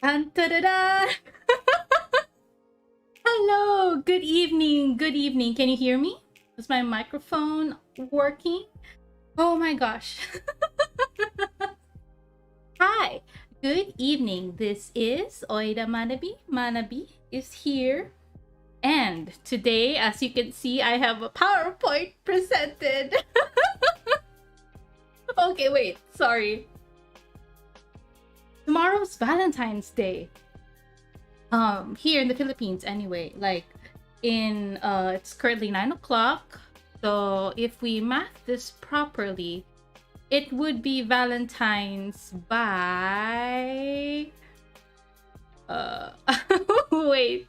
Dun, da, da, da. Hello, good evening, good evening. Can you hear me? Is my microphone working? Oh my gosh. Hi, good evening. This is Oida Manabi. Manabi is here. And today, as you can see, I have a PowerPoint presented. Okay, wait, sorry. Tomorrow's Valentine's Day. Here in the Philippines anyway, like it's currently 9 o'clock. So if we math this properly, it would be Valentine's by wait,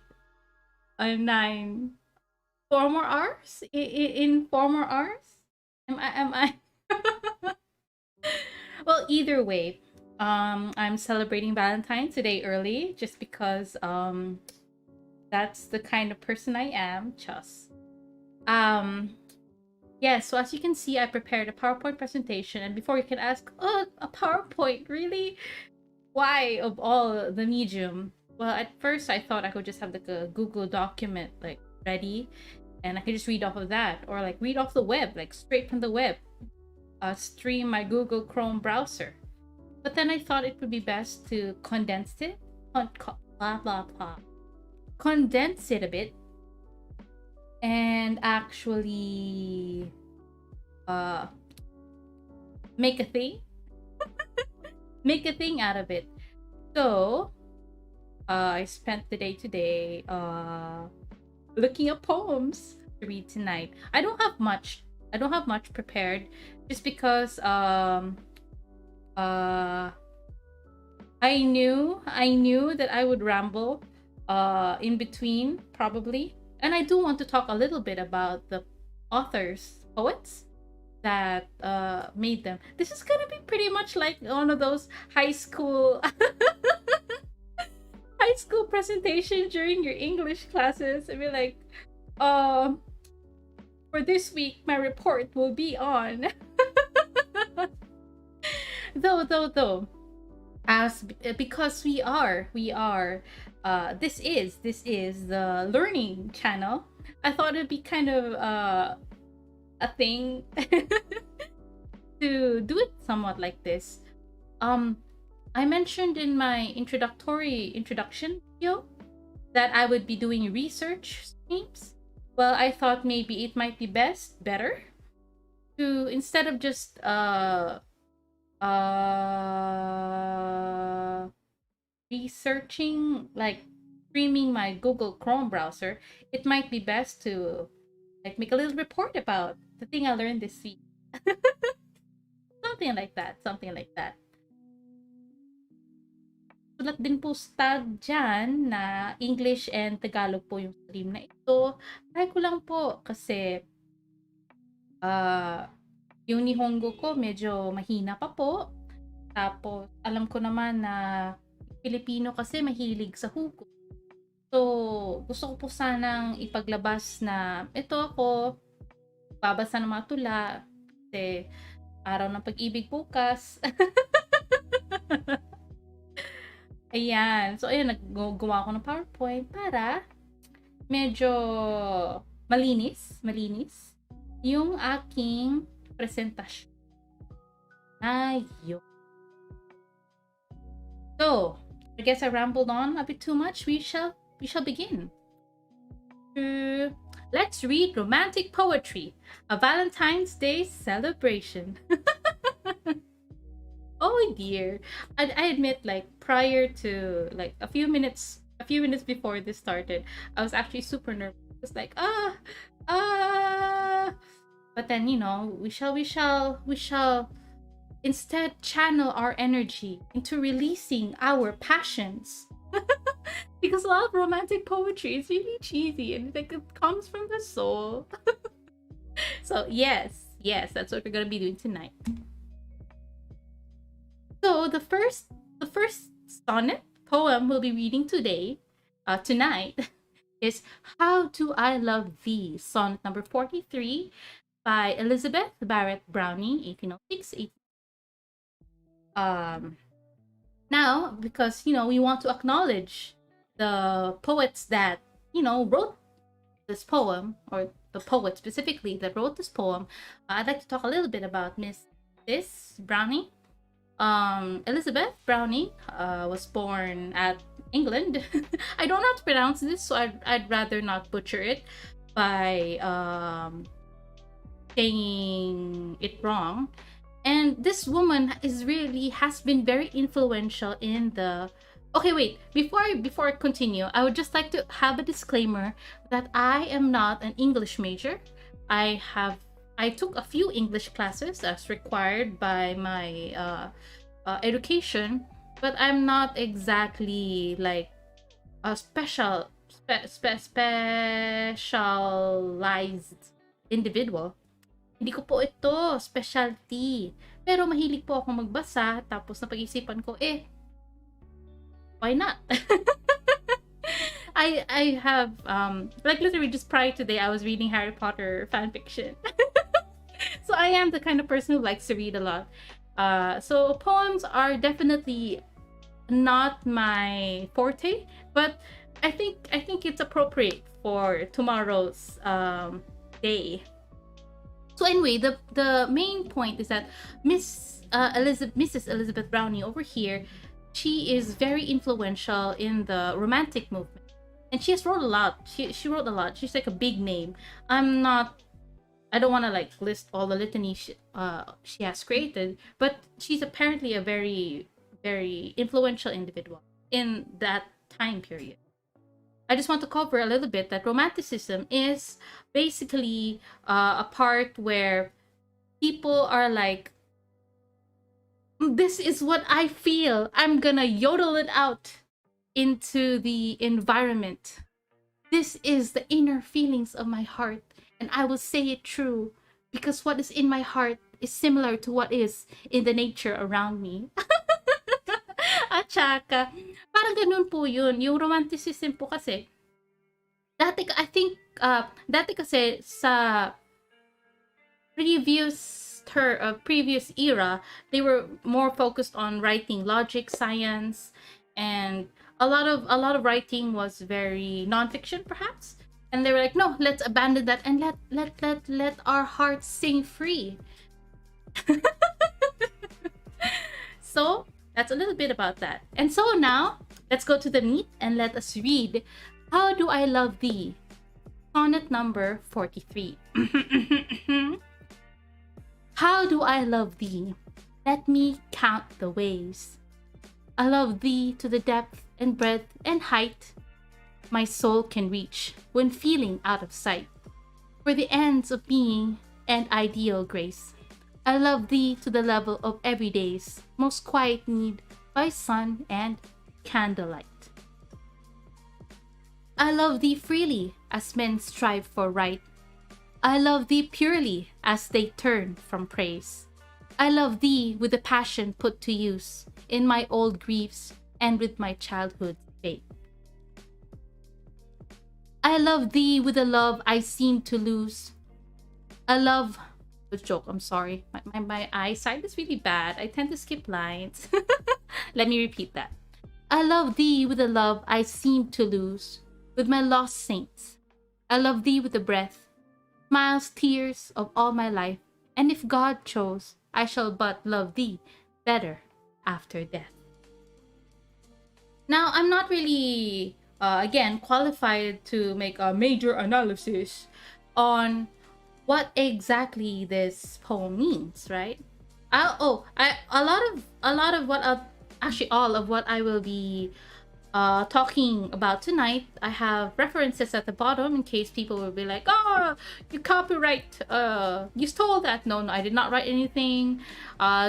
9, 4 more hours in 4 more hours. Am I well, either way, I'm celebrating Valentine's today early just because that's the kind of person I am. Just yeah, so as you can see, I prepared a PowerPoint presentation, and before you can ask, oh, a PowerPoint, really? Why of all the medium? Well, at first I thought I could just have like a Google document like ready, and I could just read off of that, or like read off the web, like straight from the web, stream my Google Chrome browser. But then I thought it would be best to condense it, condense it a bit, and actually make a thing, make a thing out of it. So I spent the day today looking up poems to read tonight. I don't have much prepared, just because I knew that I would ramble in between probably, and I do want to talk a little bit about the poets that made them. This is gonna be pretty much like one of those high school presentation during your English classes. I mean, like, for this week my report will be on though as because we are this is the learning channel. I thought it'd be kind of a thing to do it somewhat like this. I mentioned in my introduction video that I would be doing research streams. Well, I thought maybe it might be better to, instead of just researching, like streaming my Google Chrome browser, it might be best to like make a little report about the thing I learned this week. Something like that. Sulat din po tag dyan na English and Tagalog po yung stream na ito. Try ko lang po kasi yung Nihongo ko medyo mahina pa po. Tapos alam ko naman na Filipino kasi mahilig sa hugot. So gusto ko po sanang ipaglabas na ito ako babasa ng mga tula kasi araw ng pag-ibig bukas. Ayan. So, ayun, naggawa ko ng PowerPoint para medyo malinis yung aking presentasyon. Ayun. So, I guess I rambled on a bit too much. We shall begin. Let's read romantic poetry, a Valentine's Day celebration. Oh dear. I admit, like, prior to, like, a few minutes before this started, I was actually super nervous. It was like, but then, you know, we shall instead channel our energy into releasing our passions. Because a lot of romantic poetry is really cheesy and like it comes from the soul. So yes, that's what we're gonna be doing tonight. So the first sonnet poem we'll be reading tonight is How Do I Love Thee, sonnet number 43 by Elizabeth Barrett Browning, 1806. Now, because, we want to acknowledge the poets that, wrote this poem, or the poet specifically that wrote this poem, I'd like to talk a little bit about Miss Browning. Elizabeth Browning was born at England. I don't know how to pronounce this, so I'd rather not butcher it by saying it wrong. And this woman has been very influential in the... Okay, wait. Before I continue, I would just like to have a disclaimer that I am not an English major. I took a few English classes as required by my education, but I'm not exactly like a specialized individual. Hindi ko po ito specialty. Pero mahilig po ako magbasa, tapos napag-isipan ko, why not? I have like literally just prior today I was reading Harry Potter fanfiction. So I am the kind of person who likes to read a lot. So poems are definitely not my forte, but I think it's appropriate for tomorrow's day. So anyway, the main point is that Mrs. Elizabeth Browning over here, she is very influential in the romantic movement, and she has wrote a lot. She wrote a lot. She's like a big name. I don't want to like list all the litany she has created, but she's apparently a very, very influential individual in that time period. I just want to cover a little bit that romanticism is basically a part where people are like, this is what I feel. I'm gonna yodel it out into the environment. This is the inner feelings of my heart, and I will say it true because what is in my heart is similar to what is in the nature around me. At saka, parang ganun po yun. Yung romanticism po kasi, dati kasi sa previous era, they were more focused on writing logic, science, and a lot of writing was very nonfiction perhaps. And they were like, no, let's abandon that and let our hearts sing free. So that's a little bit about that. And so now let's go to the meat and let us read How Do I Love Thee? Sonnet number 43. How do I love thee? Let me count the ways. I love thee to the depth and breadth and height my soul can reach when feeling out of sight. For the ends of being and ideal grace, I love thee to the level of everyday's most quiet need by sun and candlelight. I love thee freely as men strive for right. I love thee purely as they turn from praise. I love thee with the passion put to use in my old griefs and with my childhood faith. I love thee with a love I seem to lose. A love... Joke, I'm sorry. My eyesight is really bad. I tend to skip lines. Let me repeat that. I love thee with a love I seem to lose. With my lost saints. I love thee with the breath, smiles, tears of all my life. And if God chose, I shall but love thee better after death. Now, I'm not really, again, qualified to make a major analysis on what exactly this poem means, right? All of what I will be talking about tonight, I have references at the bottom in case people will be like, oh, you copyright, you stole that. No, I did not write anything.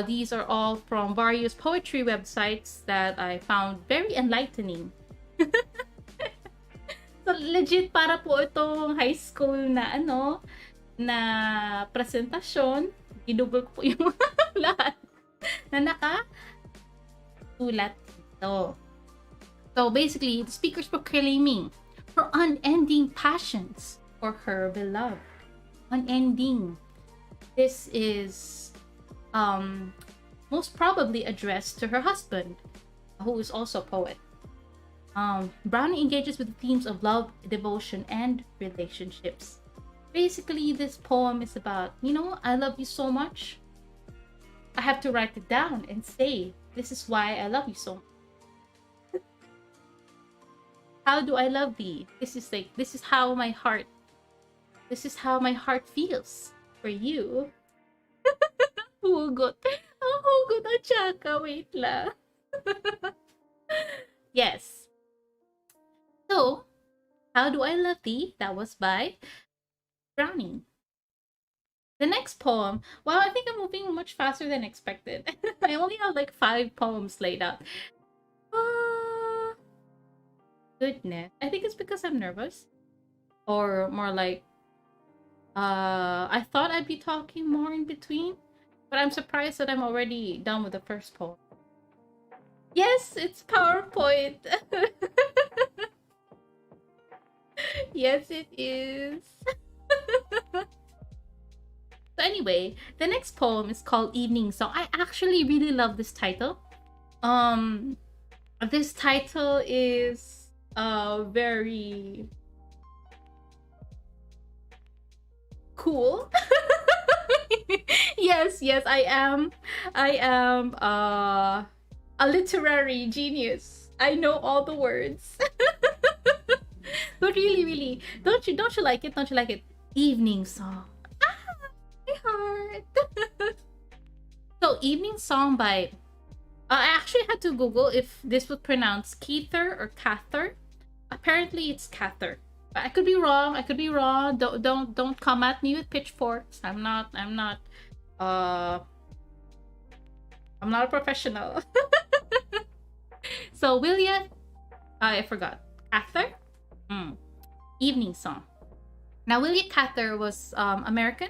These are all from various poetry websites that I found very enlightening. So legit para po itong high school na na presentasyon. Ginugol ko po yung lahat na nakatulat ito. So basically, the speakers were proclaiming her unending passions for her beloved. Unending. This is most probably addressed to her husband, who is also a poet. Browning engages with the themes of love, devotion, and relationships. Basically, this poem is about, I love you so much. I have to write it down and say, this is why I love you so much. How do I love thee? This is how my heart feels for you. Hugot. Ang hugot ang tsaka. Wait lang. Yes. So, How Do I Love Thee? That was by Browning. The next poem, wow, I think I'm moving much faster than expected. I only have like 5 poems laid out. Goodness. I think it's because I'm nervous. Or more like, I thought I'd be talking more in between. But I'm surprised that I'm already done with the first poem. Yes, it's PowerPoint. Yes, it is. So anyway, the next poem is called Evening Song. I actually really love this title. This title is very cool. Yes, I am a literary genius. I know all the words. But really, don't you like it? Don't you like it? Evening Song. My heart. So, Evening Song by I actually had to Google if this would pronounce Keither or Cather. Apparently it's Cather. But I could be wrong. Don't come at me with pitchforks. I'm not a professional. So I forgot. Cather? Evening Song. Now William Cather was American.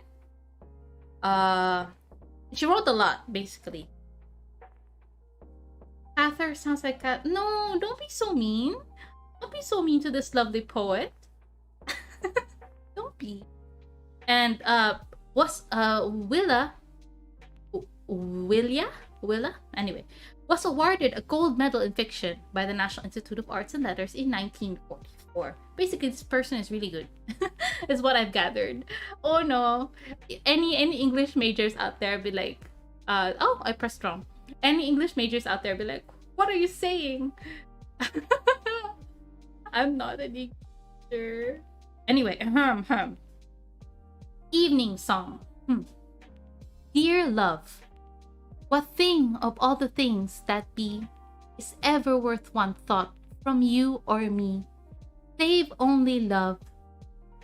She wrote a lot, basically. Cather sounds like a... No, don't be so mean. Don't be so mean to this lovely poet. Don't be. And Willa, anyway, was awarded a gold medal in fiction by the National Institute of Arts and Letters in 1944. Basically, this person is really good, is what I've gathered. Oh no, any English majors out there be like, oh, I pressed wrong. Any English majors out there be like, what are you saying? I'm not an English major. Anyway, Evening Song. Dear love, what thing of all the things that be is ever worth one thought from you or me? Save only love,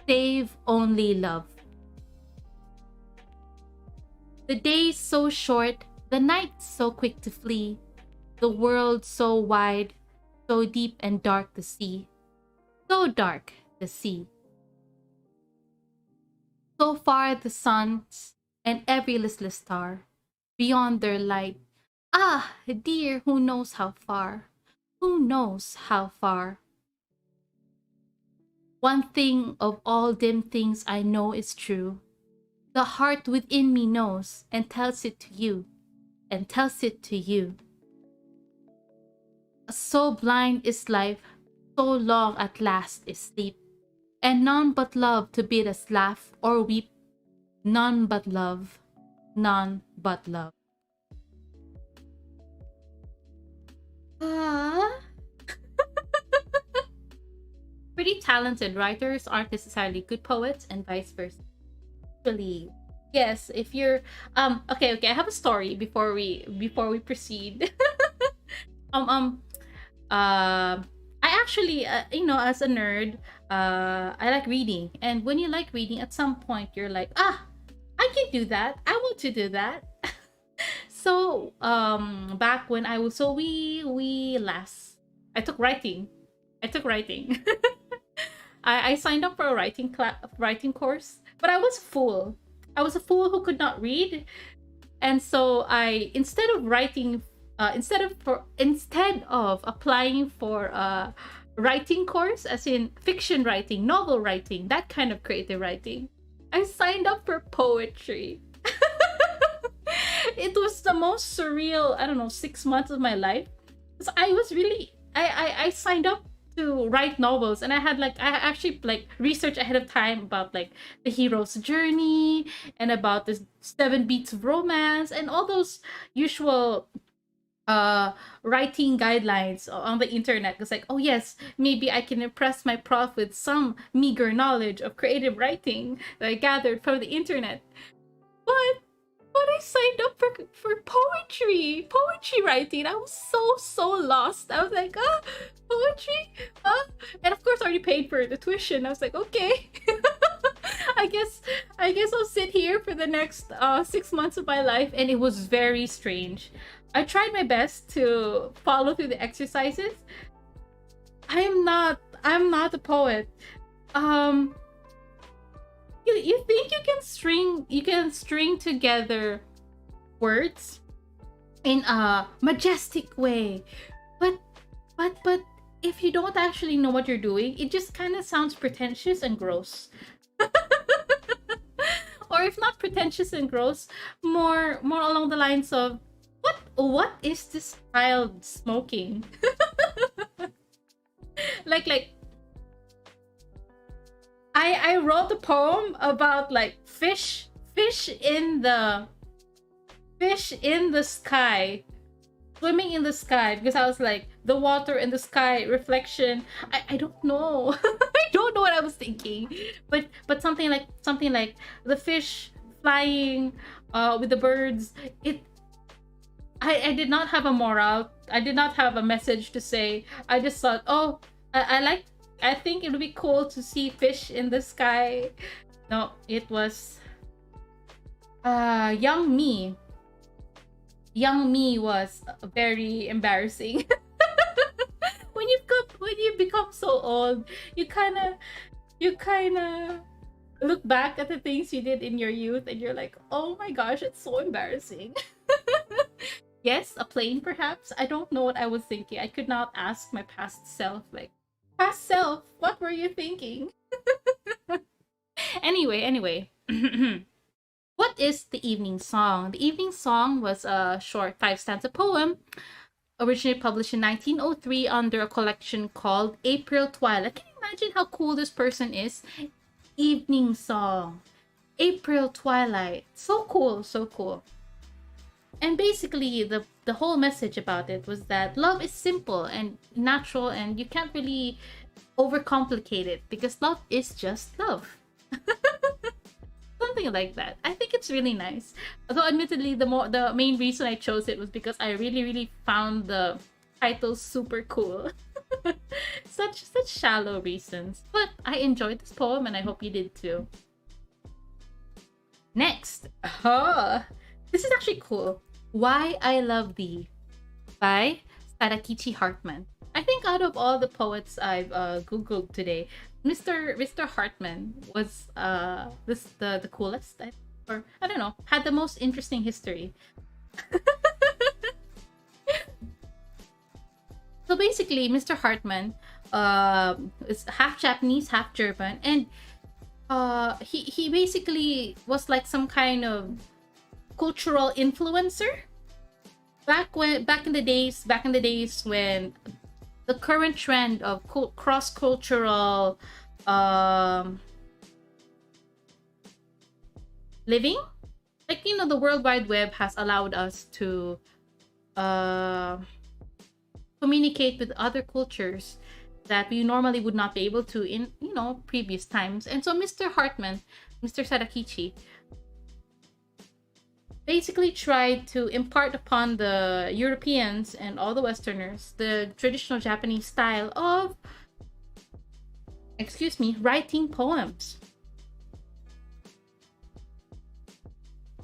save only love. The days so short, the nights so quick to flee, the world so wide, so deep and dark the sea, so dark the sea. So far the suns and every listless star, beyond their light. Ah, dear, who knows how far? Who knows how far? One thing of all dim things I know is true. The heart within me knows and tells it to you, and tells it to you. So blind is life, so long at last is sleep, and none but love to bid us laugh or weep. None but love, none but love. Pretty talented writers aren't necessarily good poets, and vice versa. Actually, yes, if you're okay, I have a story before we proceed. I actually as a nerd, I like reading, and when you like reading, at some point you're like, I can do that, I want to do that. So back when I was I took writing. I signed up for a writing course, but I was a fool. I was a fool who could not read, and so instead of applying for a writing course, as in fiction writing, novel writing, that kind of creative writing, I signed up for poetry. It was the most surreal, 6 months of my life. 'Cause I was really I signed up to write novels, and I actually like researched ahead of time about like the hero's journey and about the 7 beats of romance and all those usual writing guidelines on the internet. It's like, oh yes, maybe I can impress my prof with some meager knowledge of creative writing that I gathered from the internet. But I signed up for poetry writing. I was so lost. I was like, poetry, and of course I already paid for the tuition. I was like, okay. I guess I'll sit here for the next 6 months of my life, and it was very strange. I tried my best to follow through the exercises. I'm not a poet. You think you can string together words in a majestic way, but if you don't actually know what you're doing, it just kind of sounds pretentious and gross. Or if not pretentious and gross, more along the lines of what is this child smoking? like I wrote a poem about like fish in the sky, swimming in the sky, because I was like, the water and the sky reflection. I don't know. I don't know what I was thinking, but something like the fish flying with the birds. I did not have a moral. I did not have a message to say. I just thought, oh, I think it would be cool to see fish in the sky. No, it was young me. Young me was very embarrassing. when you become so old, you kind of look back at the things you did in your youth, and you're like, oh my gosh, it's so embarrassing. Yes, a plane perhaps. I don't know what I was thinking. I could not ask my past self, like, past self, what were you thinking? Anyway. What is the evening song? The evening song was a short 5-stanza poem, originally published in 1903 under a collection called April Twilight. Can you imagine how cool this person is? Evening song, April Twilight. So cool, so cool. And basically, the whole message about it was that love is simple and natural, and you can't really overcomplicate it, because love is just love. Something like that. I think it's really nice. Although admittedly, the main reason I chose it was because I really found the title super cool. such shallow reasons. But I enjoyed this poem, and I hope you did too. Next. This is actually cool. Why I Love Thee by Tadakichi Hartman. I think out of all the poets I've googled today, Mr. Hartman was the coolest, or I don't know, had the most interesting history. So basically, Mr. Hartman is half Japanese, half German, and he basically was like some kind of cultural influencer back in the days when the current trend of cross-cultural living, like, you know, the World Wide Web has allowed us to communicate with other cultures that we normally would not be able to in, you know, previous times. And so Mr. Hartman, Mr. Sadakichi, basically tried to impart upon the Europeans and all the Westerners the traditional Japanese style of, writing poems.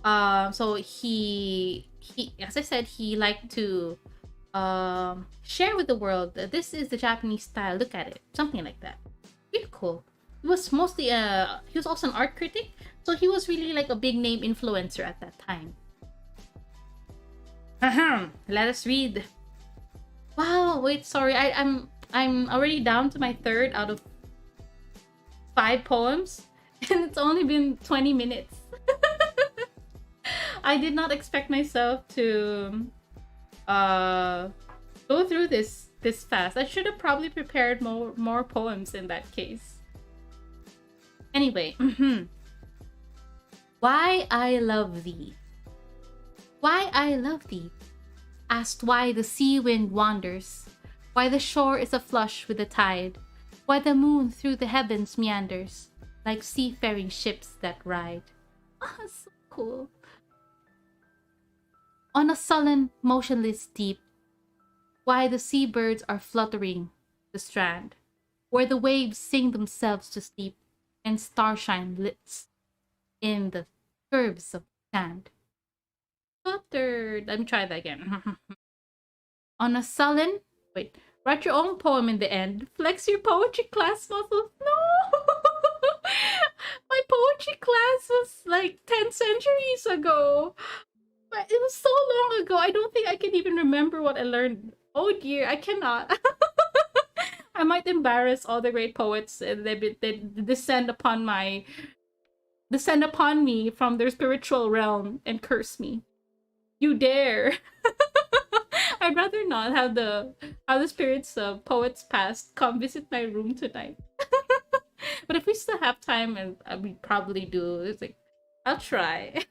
So he, as I said, he liked to share with the world that this is the Japanese style. Look at it, something like that. Really cool. He was mostly he was also an art critic, so he was really like a big name influencer at that time. Let us read. Wow, wait, sorry, I'm already down to my third out of 5 poems, and it's only been 20 minutes. I did not expect myself to go through this fast. I should have probably prepared more poems in that case. Anyway, why I love thee. Why I love thee. Asked why the sea wind wanders, why the shore is aflush with the tide, why the moon through the heavens meanders, like seafaring ships that ride. Ah, so cool. On a sullen, motionless deep, why the seabirds are fluttering the strand, where the waves sing themselves to sleep, and starshine lives in the curves of sand. Fluttered. Let me try that again. On a sullen... Wait. Write your own poem in the end. Flex your poetry class muscles. No! My poetry class was like 10 centuries ago. But it was so long ago. I don't think I can even remember what I learned. Oh dear, I cannot. I might embarrass all the great poets and they descend upon me from their spiritual realm and curse me. You dare. I'd rather not have the spirits of poets past come visit my room tonight. But if we still have time, and we probably do, it's like, I'll try.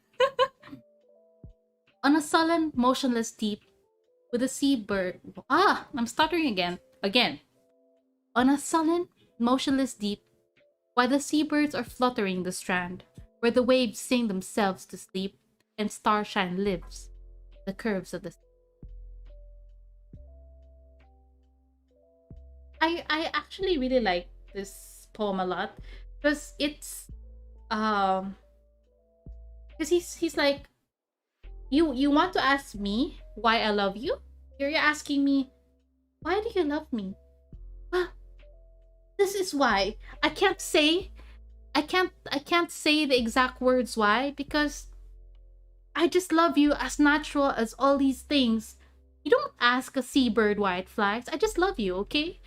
On a sullen, motionless deep, with a seabird... Ah! I'm stuttering again. On a sullen, motionless deep, while the seabirds are fluttering the strand, where the waves sing themselves to sleep, and starshine lives the curves of the sea. I actually really like this poem a lot because it's because he's like, you want to ask me why I love you? You're asking me, why do you love me? Well, this is why. I can't say the exact words why, because I just love you as natural as all these things. You don't ask a seabird why it flies. I just love you, okay?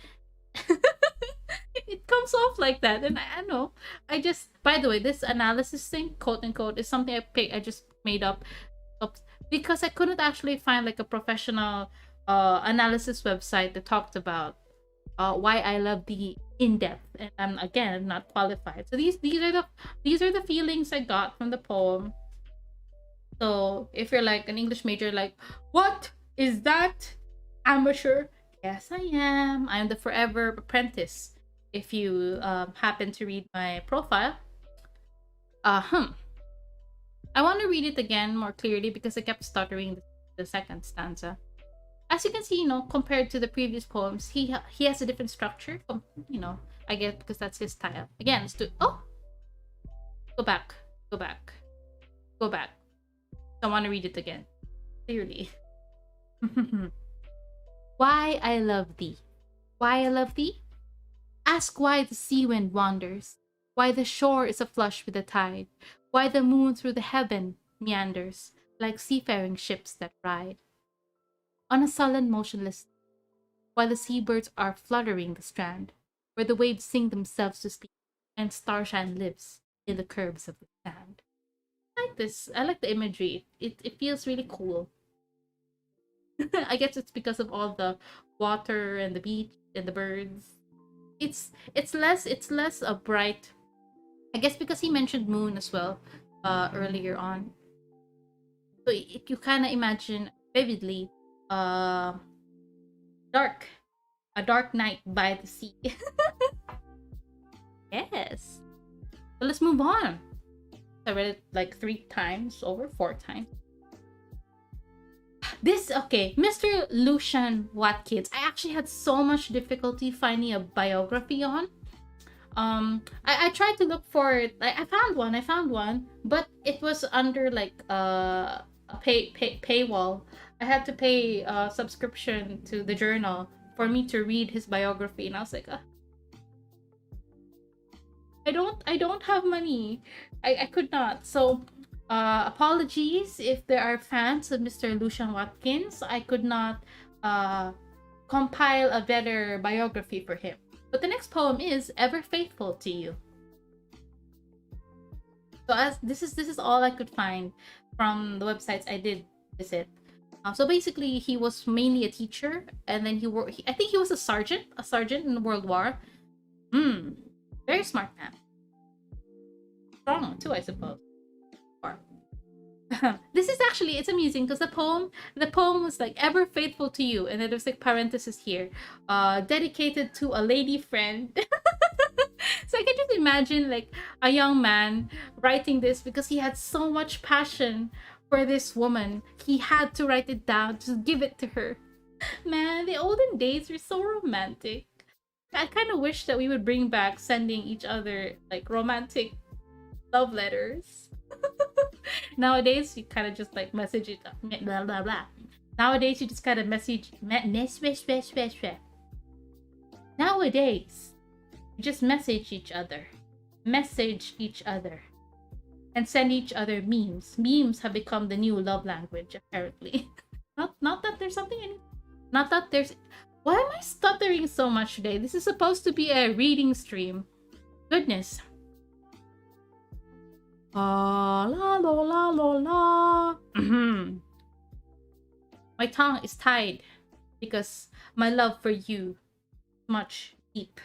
It comes off like that, and I know. By the way, this analysis thing, quote unquote, is something I just made up because I couldn't actually find like a professional analysis website that talked about why I love the in depth, and I'm again not qualified. So these are the feelings I got from the poem. So if you're like an English major, like, what is that? Amateur? Yes, I am. I am the forever apprentice. If you happen to read my profile. I want to read it again more clearly because I kept stuttering the second stanza. As you can see, compared to the previous poems, he has a different structure. I guess because that's his style. Again, let's do... Oh! Go back. I want to read it again. Clearly. Why I love thee. Why I love thee? Ask why the sea wind wanders, why the shore is aflush with the tide, why the moon through the heaven meanders, like seafaring ships that ride. On a sullen, motionless, while the seabirds are fluttering the strand, where the waves sing themselves to sleep, and starshine lives in the curves of the sand. I like this. I like the imagery. It feels really cool. I guess it's because of all the water and the beach and the birds. It's less a bright. I guess because he mentioned moon as well earlier on. So you kind of imagine vividly a dark night by the sea. Yes. So let's move on. I read it like 4 times. Mr. Lucian Watkins. I actually had so much difficulty finding a biography on. I tried to look for it. I found one, but it was under like a paywall. I had to pay a subscription to the journal for me to read his biography, and I was like, I don't have money. I could not. So apologies if there are fans of Mr. Lucian Watkins. I could not compile a better biography for him. But the next poem is Ever Faithful to You. So as this is all I could find from the websites I did visit. So basically, he was mainly a teacher, and then I think he was a sergeant in the World War. Very smart man. Strong too, I suppose. Or this is actually, it's amusing because the poem was like ever faithful to you, and then there's like parenthesis here, dedicated to a lady friend. So I can just imagine like a young man writing this because he had so much passion for this woman. He had to write it down to give it to her. Man, the olden days were so romantic. I kind of wish that we would bring back sending each other like romantic love letters. Nowadays, you kind of just like message it, blah blah blah. Nowadays, you just kind of message. Nowadays, you just message each other, and send each other memes. Memes have become the new love language, apparently. Not that there's something in. Not that there's. Why am I stuttering so much today? This is supposed to be a reading stream. Goodness. La la la la la. My tongue is tied because my love for you is much deep.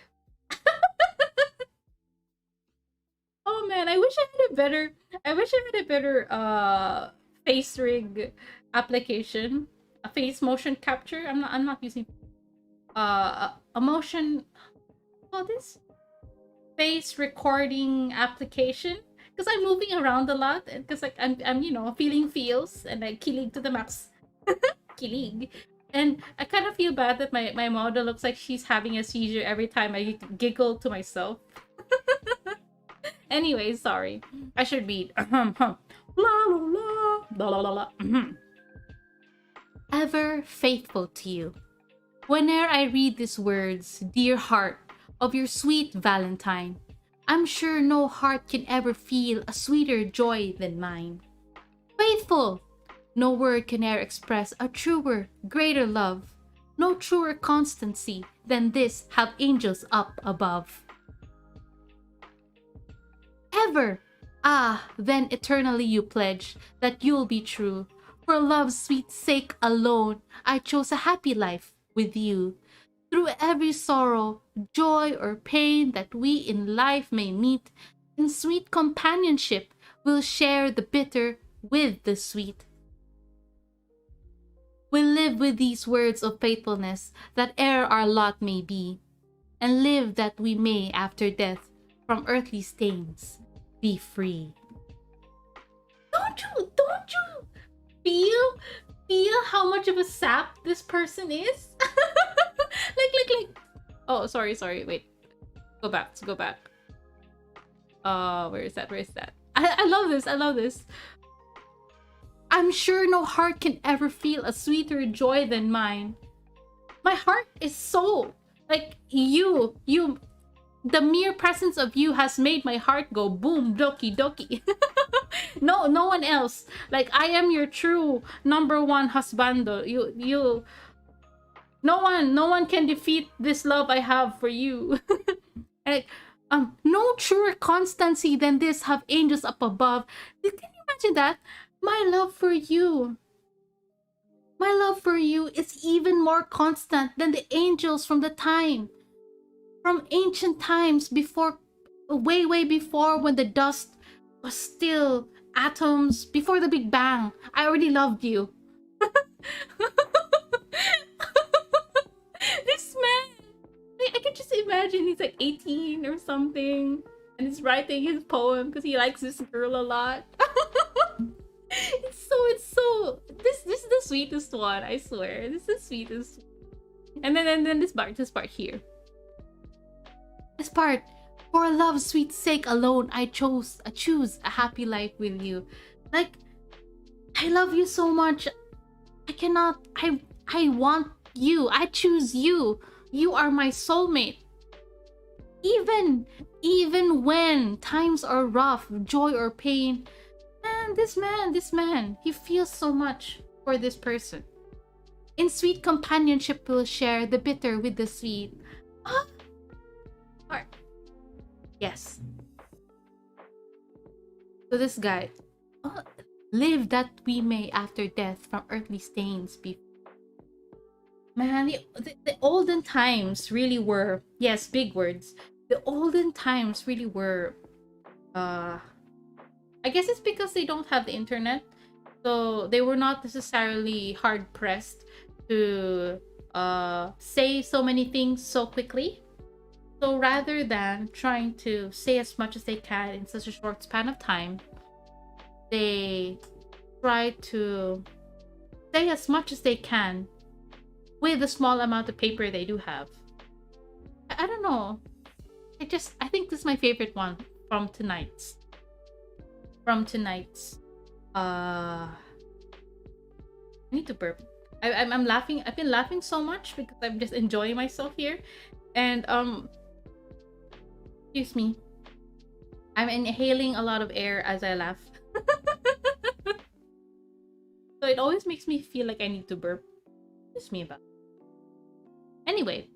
Oh man, I wish I had a better face rig application. A face motion capture. I'm not using a motion, what is face recording application, because I'm moving around a lot, and because like I'm feeling feels and like kilig to the max. Kilig. And I kind of feel bad that my model looks like she's having a seizure every time I giggle to myself. Anyway, sorry. I should read. La la la la la la. Ever faithful to you. Whene'er I read these words, dear heart, of your sweet Valentine, I'm sure no heart can ever feel a sweeter joy than mine. Faithful! No word can e'er express a truer, greater love. No truer constancy than this have angels up above. Ever! Ah, then eternally you pledge that you'll be true. For love's sweet sake alone, I chose a happy life with you. Through every sorrow, joy, or pain that we in life may meet, in sweet companionship, we'll share the bitter with the sweet. We'll live with these words of faithfulness, that e'er our lot may be, and live that we may, after death, from earthly stains, be free. Don't you feel how much of a sap this person is? like oh, sorry, wait, go back. Where is that? I love this. I'm sure no heart can ever feel a sweeter joy than mine. My heart is so like you the mere presence of you has made my heart go boom doki doki. No one else. Like, I am your true number one husbando. You no one can defeat this love I have for you. Like, no truer constancy than this have angels up above. Can you imagine that? My love for you is even more constant than the angels from ancient times, before, way before, when the dust was still atoms, before the Big Bang. I already loved you. This man, I can just imagine he's like 18 or something, and he's writing his poem because he likes this girl a lot. It's so this is the sweetest one, I swear. This is the sweetest. And then this part here. This part, for love's sweet sake alone, I choose a happy life with you. Like, I love you so much. I want you. I choose you. You are my soulmate. Even when times are rough, joy or pain, and this man, he feels so much for this person. In sweet companionship, we'll share the bitter with the sweet. Ah, heart. Yes. So this guy, live that we may after death from earthly stains be. Man, the olden times really were, yes, big words. The olden times really were, uh, I guess it's because they don't have the internet. So they were not necessarily hard pressed to say so many things so quickly. So rather than trying to say as much as they can in such a short span of time, they try to say as much as they can with the small amount of paper they do have. I don't know. I think this is my favorite one from tonight's. I need to burp. I'm laughing. I've been laughing so much because I'm just enjoying myself here. And excuse me. I'm inhaling a lot of air as I laugh. So it always makes me feel like I need to burp. Excuse me about it. Anyway,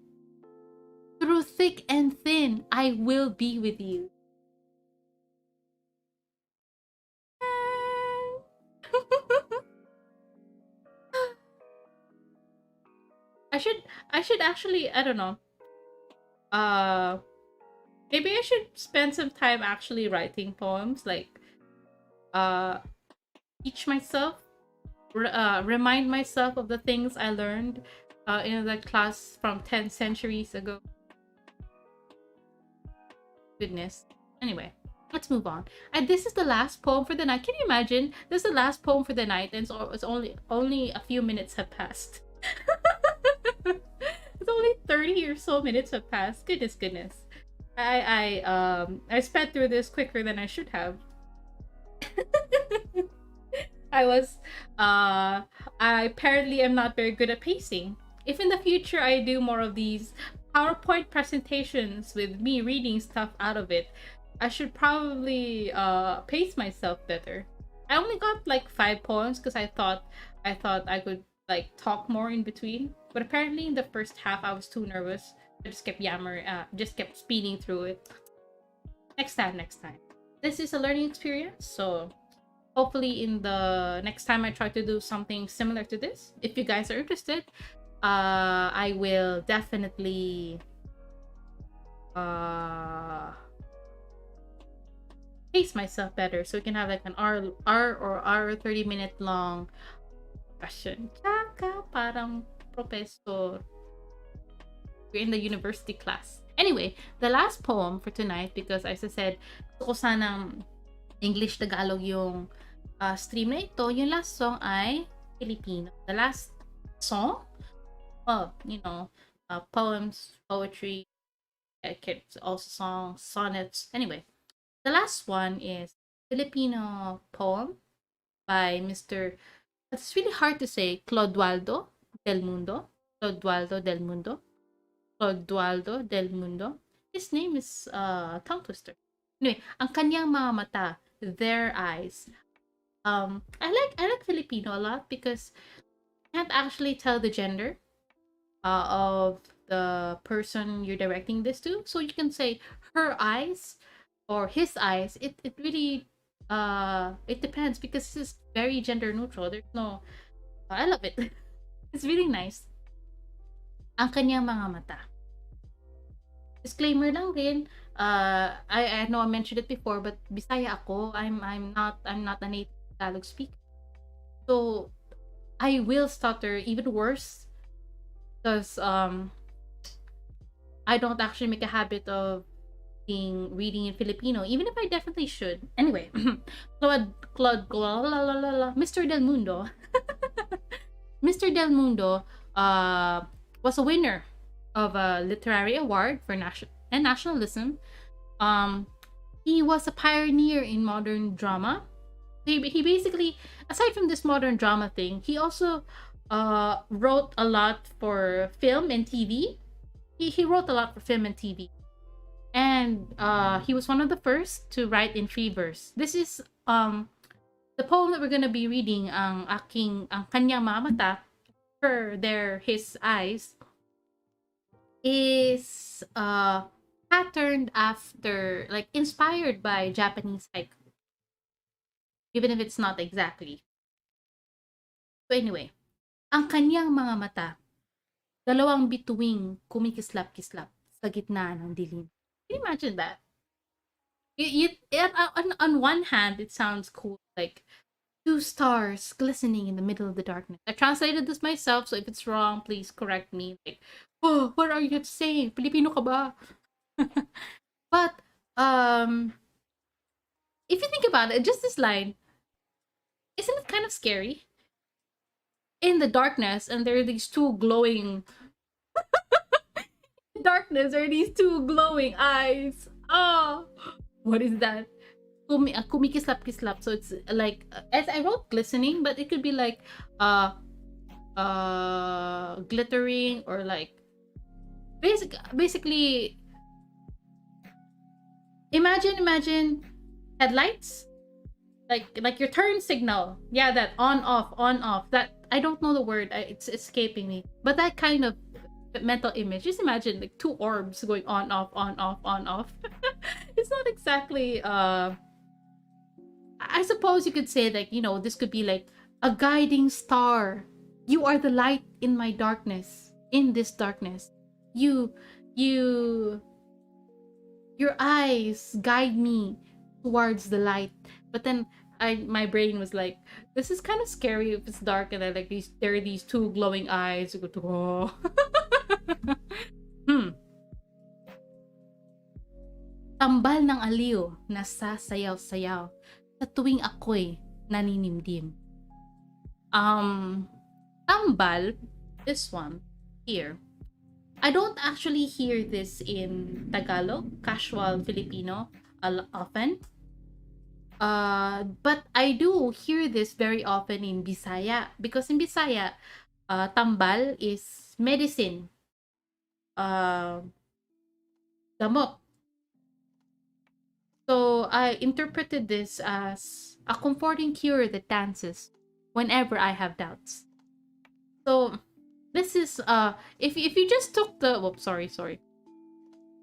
through thick and thin, I will be with you. I should actually, I don't know. Maybe I should spend some time actually writing poems, like teach myself, remind myself of the things I learned in the class from 10 centuries ago. Goodness. Anyway, let's move on. And this is the last poem for the night. Can you imagine? This is the last poem for the night, and it's only a few minutes have passed. It's only 30 or so minutes have passed. Goodness. I sped through this quicker than I should have. I apparently am not very good at pacing. If in the future I do more of these PowerPoint presentations with me reading stuff out of it, I should probably pace myself better. I only got like 5 poems because I thought I could like talk more in between, but apparently in the first half I was too nervous. I just kept just kept speeding through it. Next time. This is a learning experience, so hopefully in the next time I try to do something similar to this, if you guys are interested, I will definitely pace myself better so we can have like an hour 30-minute long discussion. Tsaka parang professor. We're in the university class. Anyway, the last poem for tonight, because as I said, gusto ko sanang English Tagalog yung stream na ito. Yung last song ay Filipino. The last song, poems, poetry, also songs, sonnets. Anyway, the last one is Filipino poem by Mr. It's really hard to say. Clodoaldo del Mundo. His name is tongue twister. Anyway, ang kanyang mga mata, their eyes. I like Filipino a lot because you can't actually tell the gender of the person you're directing this to. So you can say her eyes or his eyes. It really it depends because this is very gender neutral. There's no I love it. It's really nice. Ang kanyang mga mata. Disclaimer lang din. I know I mentioned it before, but Bisaya ako. I'm not a native Tagalog speaker. So I will stutter even worse because I don't actually make a habit of reading in Filipino, even if I definitely should. Anyway, Mr. Del Mundo. Mr. Del Mundo was a winner of a literary award for nationalism. He was a pioneer in modern drama. He basically, aside from this modern drama thing, he also wrote a lot for film and TV. He wrote a lot for film and TV. And he was one of the first to write in free verse. This is the poem that we're gonna be reading, ang kanyang mga mata, his eyes, is patterned after, like, inspired by Japanese haiku. even if it's not exactly. So anyway, ang kanyang mga mata, dalawang bituing kumikislap-kislap sa gitna ng dilim. Can you imagine that? On one hand, it sounds cool, like two stars glistening in the middle of the darkness. I translated this myself, so if it's wrong, please correct me. Like, oh, what are you saying? Filipino ka ba? But if you think about it, just this line, isn't it kind of scary? In the darkness, and there are these two glowing darkness, there are these two glowing eyes. Oh, what is that? Kumikislap-kislap. So it's like, as I wrote glistening, but it could be like glittering, or like basically imagine headlights, like your turn signal. Yeah, that on off. That, I don't know the word, it's escaping me, but that kind of mental image. Just imagine like two orbs going on off. It's not exactly I suppose you could say, like, this could be like a guiding star. You are the light in my darkness, in this darkness. Your eyes guide me towards the light. But then my brain was like, this is kind of scary if it's dark and then like there are these two glowing eyes. You go to, oh. Tambal ng aliw na sasayaw-sayaw sa tuwing ako'y naninimdim. Tambal, this one here. I don't actually hear this in Tagalog, casual Filipino, often. But I do hear this very often in Bisaya, because in Bisaya, tambal is medicine. Gamot. So I interpreted this as a comforting cure that dances whenever I have doubts. So this is if you just took the sorry.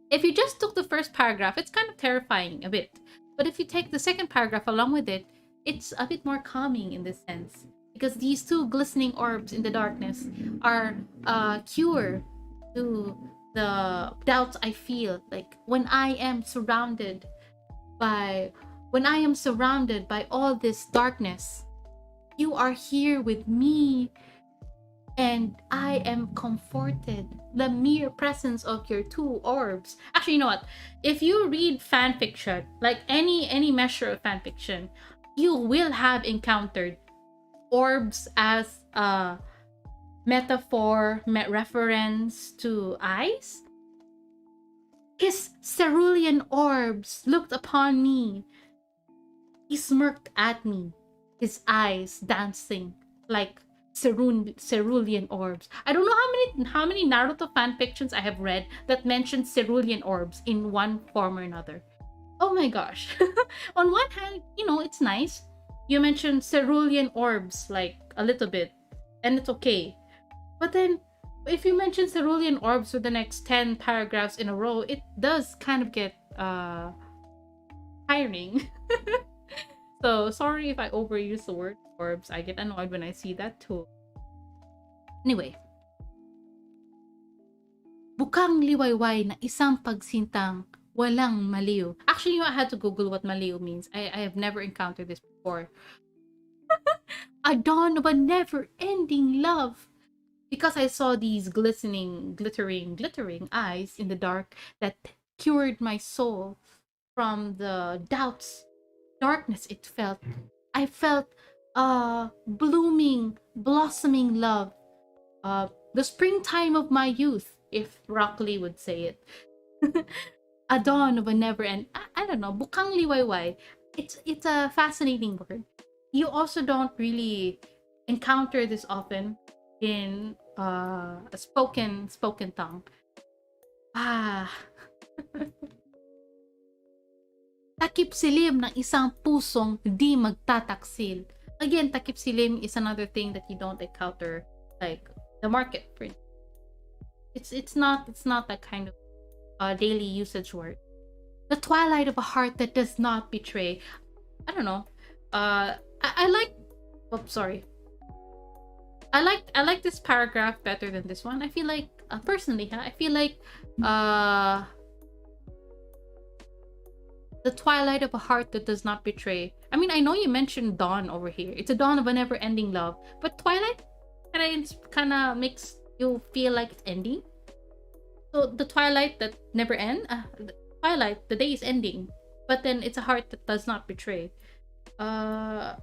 If you just took the first paragraph, it's kind of terrifying a bit. But if you take the second paragraph along with it, it's a bit more calming in this sense, because these two glistening orbs in the darkness are a cure to the doubts I feel, like when I am surrounded by all this darkness. You are here with me, and I am comforted. The mere presence of your two orbs. Actually, you know what? If you read fan fiction, like any measure of fan fiction, you will have encountered orbs as a metaphor, reference to eyes. His cerulean orbs looked upon me. He smirked at me, his eyes dancing like cerulean orbs. I don't know how many Naruto fan fictions I have read that mention cerulean orbs in one form or another. Oh my gosh. On one hand, it's nice. You mentioned cerulean orbs like a little bit, and it's okay. But then, if you mention cerulean orbs for the next 10 paragraphs in a row, it does kind of get tiring. So sorry if I overuse the word orbs. I get annoyed when I see that too. Anyway. Bukang liwayway na isang pagsintang walang maliw. Actually, I had to Google what maliw means. I have never encountered this before. A dawn of a never-ending love. Because I saw these glittering eyes in the dark that cured my soul from the darkness it felt. I felt blossoming love. The springtime of my youth, if Rock Lee would say it. A dawn of a never-end. I don't know. Bukang liwayway. It's a fascinating word. You also don't really encounter this often in a spoken tongue. Takip silim ng isang pusong di magtataksil. Again, takip silim is another thing that you don't encounter like the market print. It's not that kind of daily usage word. The twilight of a heart that does not betray. I don't know. I like, oh, sorry. I like this paragraph better than this one. I feel like, personally, I feel like, uh, the twilight of a heart that does not betray. I mean, I know you mentioned dawn over here. It's a dawn of a never-ending love, but twilight kind of makes you feel like it's ending. So the twilight that never ends, the twilight, the day is ending, but then it's a heart that does not betray. I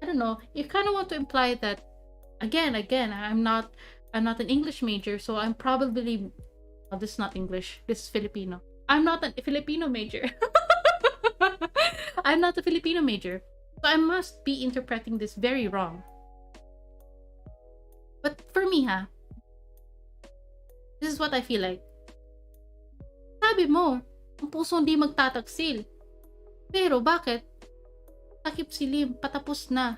don't know. You kind of want to imply that again. I'm not an English major, so I'm probably. Oh, this is not English. This is Filipino. I'm not a Filipino major. I'm not a Filipino major, so I must be interpreting this very wrong. But for me, this is what I feel like. Sabi mo, ang puso hindi magtataksil. Pero bakit? Takip silim, patapos na.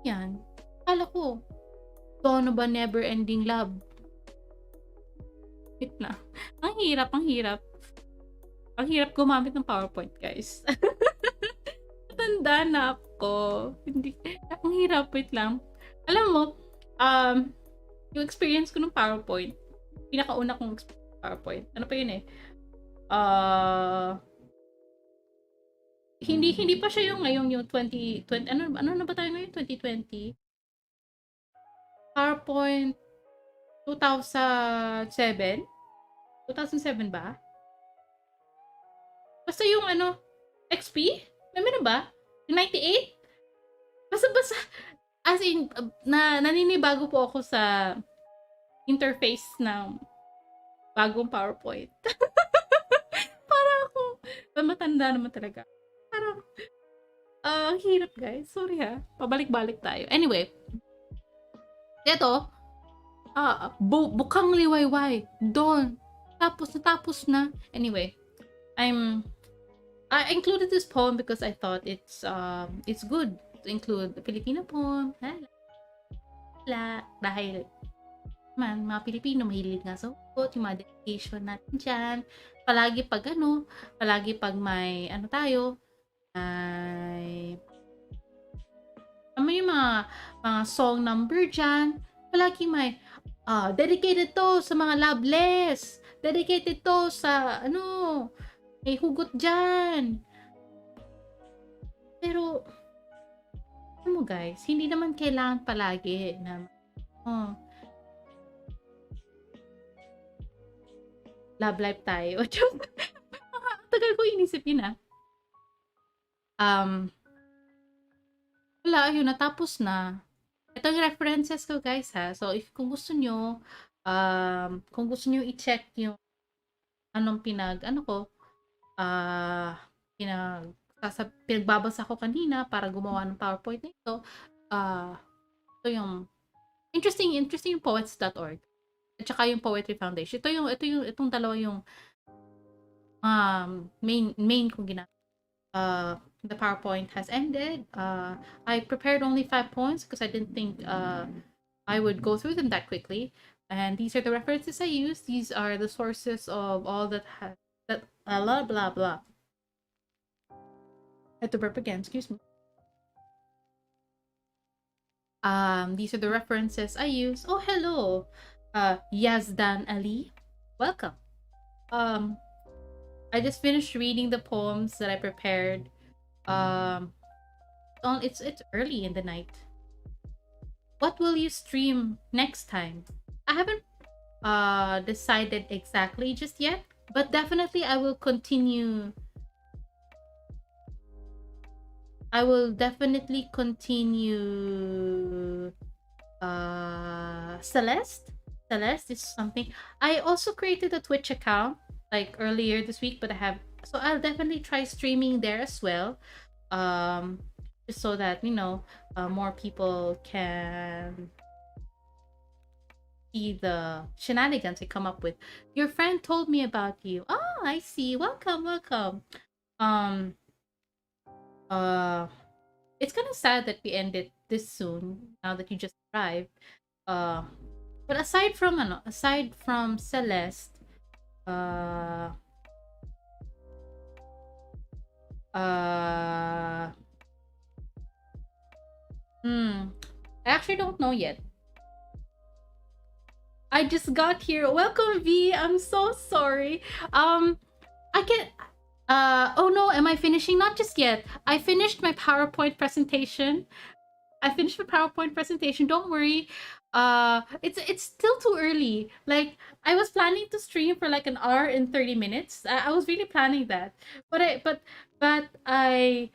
Yan. Kala ko, dawn of a never-ending love. Wait na. Ang hirap, ang hirap. Ang hirap gumamit ng PowerPoint, guys. Matanda na ako. Hindi. Ang hirap, wait lang. Alam mo, yung experience ko ng PowerPoint, pinakauna kong PowerPoint. Ano pa yun eh? Hindi pa siya yung ngayong yung 2020. Ano na ba tayo ngayon? 2020? PowerPoint 2007? 2007 ba? Basta yung XP? Meron ba? Yung 98? Basta, as in, naninibago po ako sa interface ng bagong PowerPoint. Para ako, matanda naman talaga. Parang, hirap guys. Sorry pabalik-balik tayo. Anyway, ito, bukang liwayway. Doon. Tapos na. Anyway, I included this poem because I thought it's good to include the Filipino poem. Dahil mga Pilipino mahilig nga sa hugot, yung mga dedication natin dyan. Palagi pag may tayo, may mga song number dyan, palagi may dedicated to sa mga loveless, dedicated to sa may hugot dyan. Pero mo guys, hindi naman kailangan palagi na love life tayo. Tagal ko inisip yun wala, yun, natapos na. Ito yung references ko guys So kung gusto nyo i-check yung pinagbabasa ko kanina para gumawa ng PowerPoint na ito. Ito yung interesting yung poets.org at saka yung Poetry Foundation. Itong dalawa yung main kong ginagawa. The PowerPoint has ended. I prepared only 5 points because I didn't think I would go through them that quickly. And these are the references I used. These are the sources of all that blah blah blah. I had to burp again, excuse me. These are the references I use. Oh, hello. Yazdan Ali. Welcome. I just finished reading the poems that I prepared. It's early in the night. What will you stream next time? I haven't decided exactly just yet, but definitely I will definitely continue Celeste is something. I also created a Twitch account like earlier this week, but I'll definitely try streaming there as well, just so that more people can see the shenanigans I come up with. Your friend told me about you. Oh, I see. Welcome. It's kind of sad that we ended this soon now that you just arrived. But aside from Celeste, Hmm. I actually don't know yet. I just got here. Welcome, V. I'm so sorry. I can. Oh no, am I finishing? Not just yet. I finished my PowerPoint presentation. Don't worry. It's still too early. Like I was planning to stream for like an hour and 30 minutes. I was really planning that, but I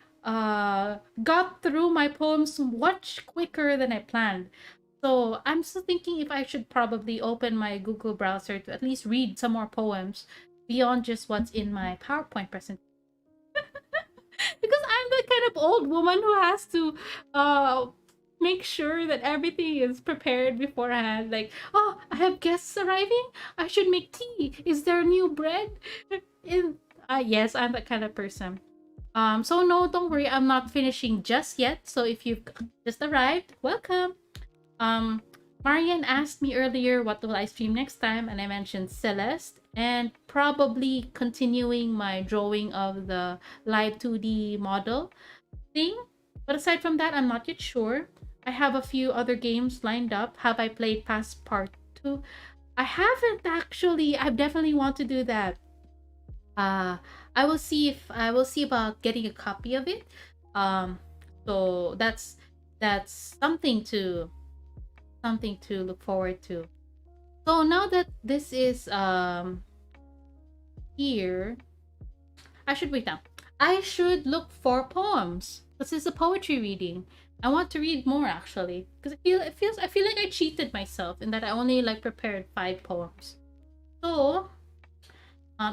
got through my poems much quicker than I planned. So I'm still thinking if I should probably open my Google browser to at least read some more poems beyond just what's in my PowerPoint presentation. Because I'm the kind of old woman who has to uh make sure that everything is prepared beforehand. Like, oh, I have guests arriving. I should make tea. Is there new bread? In yes, I'm that kind of person. So no, don't worry, I'm not finishing just yet. So if you've just arrived, welcome. Um, Marian asked me earlier what will I stream next time, and I mentioned Celeste and probably continuing my drawing of the live 2D model thing. But aside from that, I'm not yet sure. I have a few other games lined up. Have I played past part 2? I haven't actually. I definitely want to do that. Uh I will see about getting a copy of it. Um so that's something to look forward to. So now that this is here, I should wait now. I should look for poems. This is a poetry reading. I want to read more actually because I feel like I cheated myself in that I only like prepared 5 poems. So,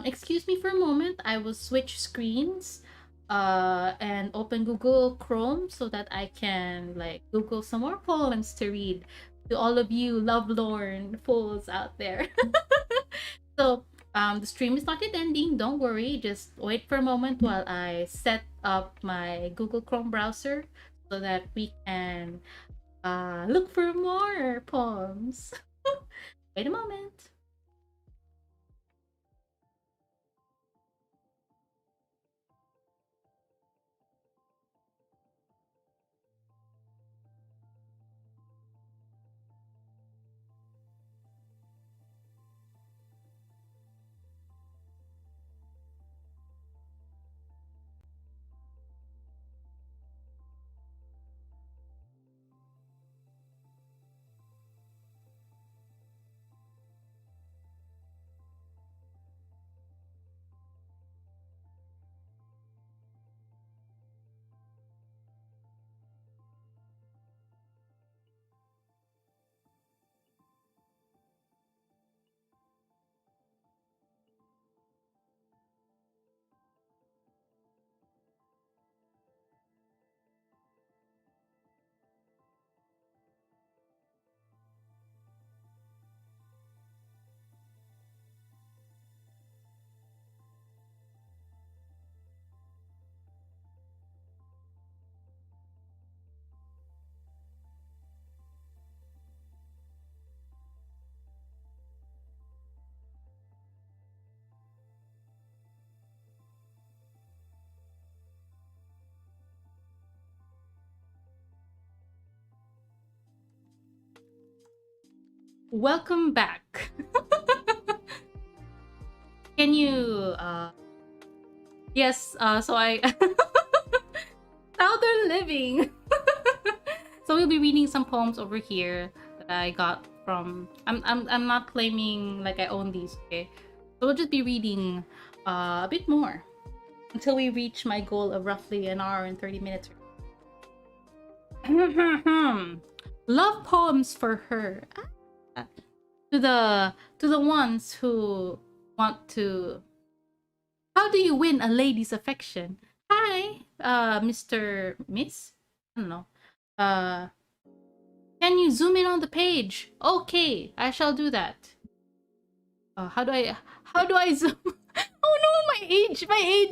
excuse me for a moment. I will switch screens and open Google Chrome so that I can like Google some more poems to read to all of you lovelorn fools out there. So, the stream is not yet ending. Don't worry. Just wait for a moment while I set up my Google Chrome browser so that we can look for more poems. Wait a moment. Welcome back. Can you yes, so I Southern living. So we'll be reading some poems over here that I got from I'm not claiming like I own these, okay? So we'll just be reading a bit more until we reach my goal of roughly an hour and 30 minutes. Love poems for her. To the ones who want to. How do you win a lady's affection? Hi, Mr. Miss. I don't know. Uh, can you zoom in on the page? Okay, I shall do that. How do I zoom? Oh no, my age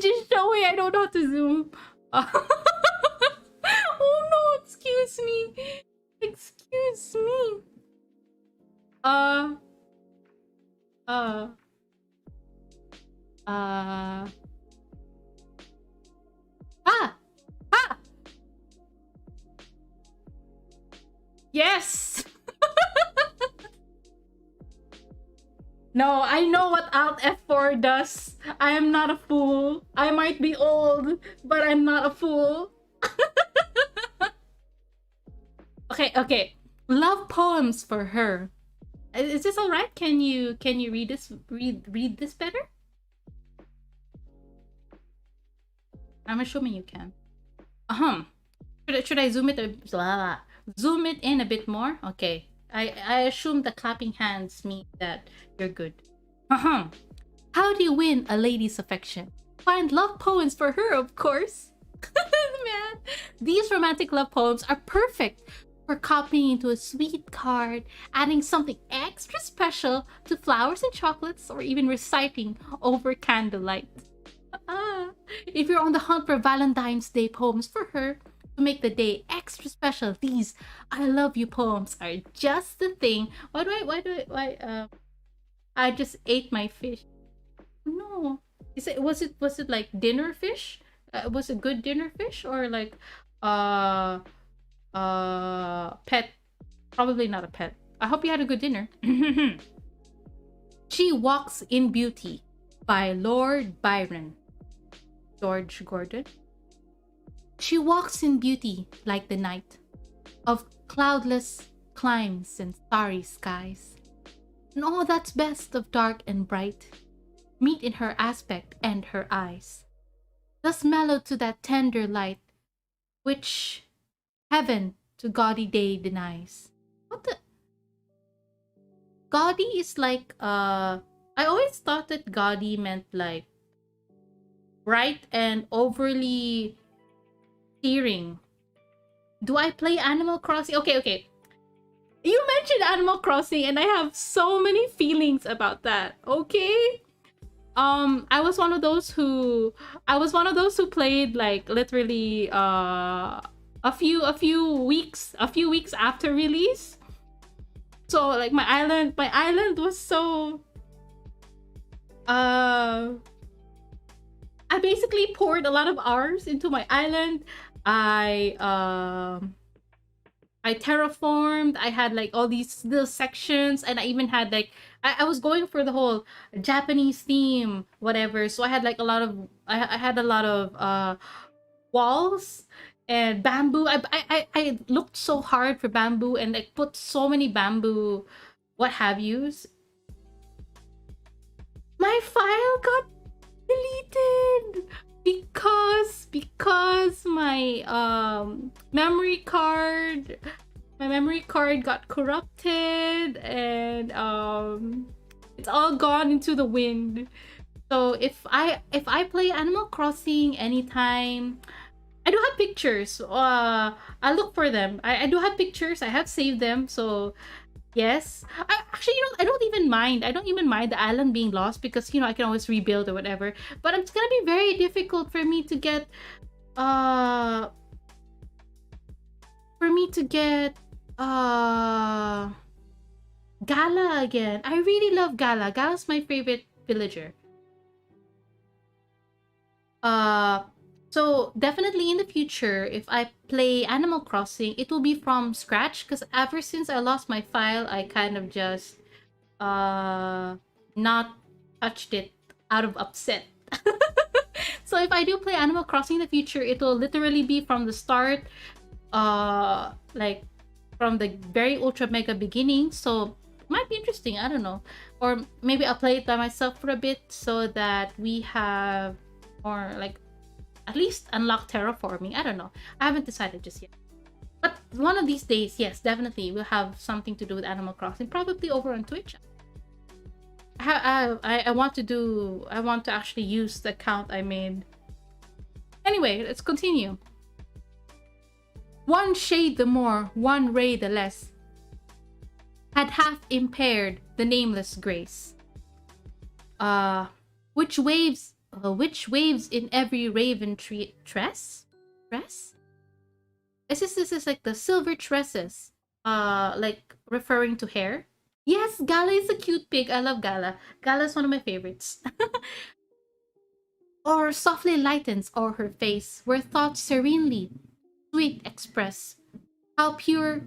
is showing. I don't know how to zoom. Oh no, excuse me. Excuse me. Uh, uh, uh, ah, ah, Yes! No, I know what Alt F4 does. I am not a fool. I might be old, but I'm not a fool. Okay. Love poems for her. Is this all right? Can you read this better? I'm assuming you can. Should I zoom it in a bit more? Okay. I assume the clapping hands mean that you're good. How do you win a lady's affection? Find love poems for her, of course. Man, these romantic love poems are perfect for copying into a sweet card, adding something extra special to flowers and chocolates, or even reciting over candlelight. If you're on the hunt for Valentine's Day poems for her, to make the day extra special, these I love you poems are just the thing. I just ate my fish. No. Was it like dinner fish? Was it good dinner fish or like pet? Probably not a pet. I hope you had a good dinner. She Walks in Beauty by Lord Byron. George Gordon. She walks in beauty like the night of cloudless climes and starry skies. And all that's best of dark and bright meet in her aspect and her eyes, thus mellowed to that tender light which heaven to gaudy day denies. What the? Gaudy is like, I always thought that gaudy meant like bright and overly searing. Do I play Animal Crossing? Okay. You mentioned Animal Crossing and I have so many feelings about that. Okay. I was one of those who played like literally a few weeks after release. So like my island was so I basically poured a lot of hours into my island. I terraformed. I had like all these little sections, and I even had like I was going for the whole Japanese theme, whatever. So I had like a lot of I had a lot of walls and bamboo. I looked so hard for bamboo and like put so many bamboo, what have yous. My file got deleted because my memory card got corrupted and it's all gone into the wind. So if I play Animal Crossing anytime, I do have pictures. I look for them. I do have pictures. I have saved them. So yes, actually, I don't even mind. I don't even mind the island being lost because I can always rebuild or whatever. But it's gonna be very difficult for me to get, Gala again. I really love Gala. Gala's my favorite villager. So definitely in the future, if I play Animal Crossing, it will be from scratch because ever since I lost my file, I kind of just not touched it out of upset. So if I do play Animal Crossing in the future, it will literally be from the start, like from the very ultra mega beginning. So it might be interesting. I don't know, or maybe I'll play it by myself for a bit so that we have, or like at least unlock terraforming. I don't know. I haven't decided just yet. But one of these days, yes, definitely we'll have something to do with Animal Crossing. Probably over on Twitch. I want to actually use the account I made. Anyway, let's continue. One shade the more, one ray the less, had half impaired the nameless grace. Which waves in every raven tress? This is like the silver tresses, like referring to hair. Yes, Gala is a cute pig. I love Gala. Gala is one of my favorites. Or softly lightens o'er her face, where thoughts serenely sweet express how pure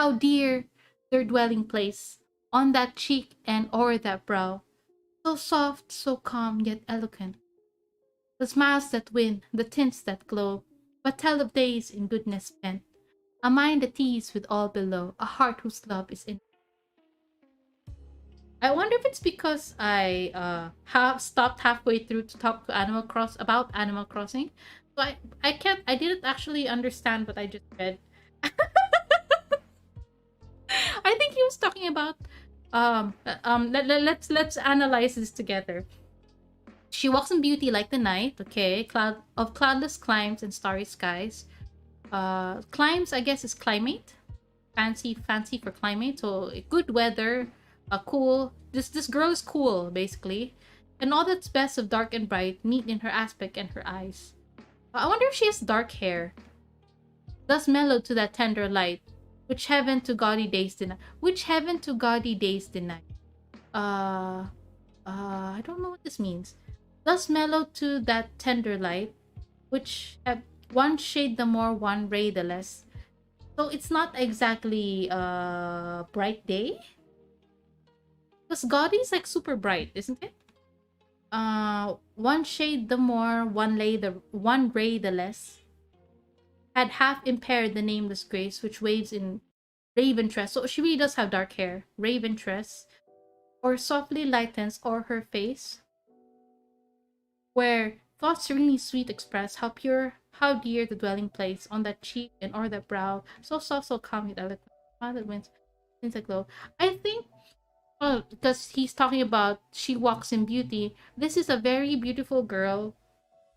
How dear their dwelling place, on that cheek and o'er that brow, so soft, so calm, yet eloquent. The smiles that win, the tints that glow, but tell of days in goodness spent. A mind at ease with all below, a heart whose love is in. I wonder if it's because I have stopped halfway through to talk to about Animal Crossing. So I didn't actually understand what I just read. I think he was talking about let's analyze this together. She walks in beauty like the night, okay, cloudless climes and starry skies. Climes, I guess, is climate. Fancy for climate. So good weather, cool. This girl is cool, basically. And all that's best of dark and bright, neat in her aspect and her eyes. I wonder if she has dark hair. Thus mellow to that tender light, which heaven to gaudy days deny. I don't know what this means. Thus mellow to that tender light, which have one shade the more, one ray the less. So it's not exactly bright day. Because gaudy is like super bright, isn't it? One shade the more, one ray the less. Had half impaired the nameless grace which waves in raven tress. So she really does have dark hair. Raven tress. Or softly lightens o'er her face, where thoughts serenely sweet express, how pure, how dear the dwelling place, on that cheek and o'er that brow, so soft, so calm, yet eloquent, smile that wins since a glow. I think, well, because he's talking about she walks in beauty. This is a very beautiful girl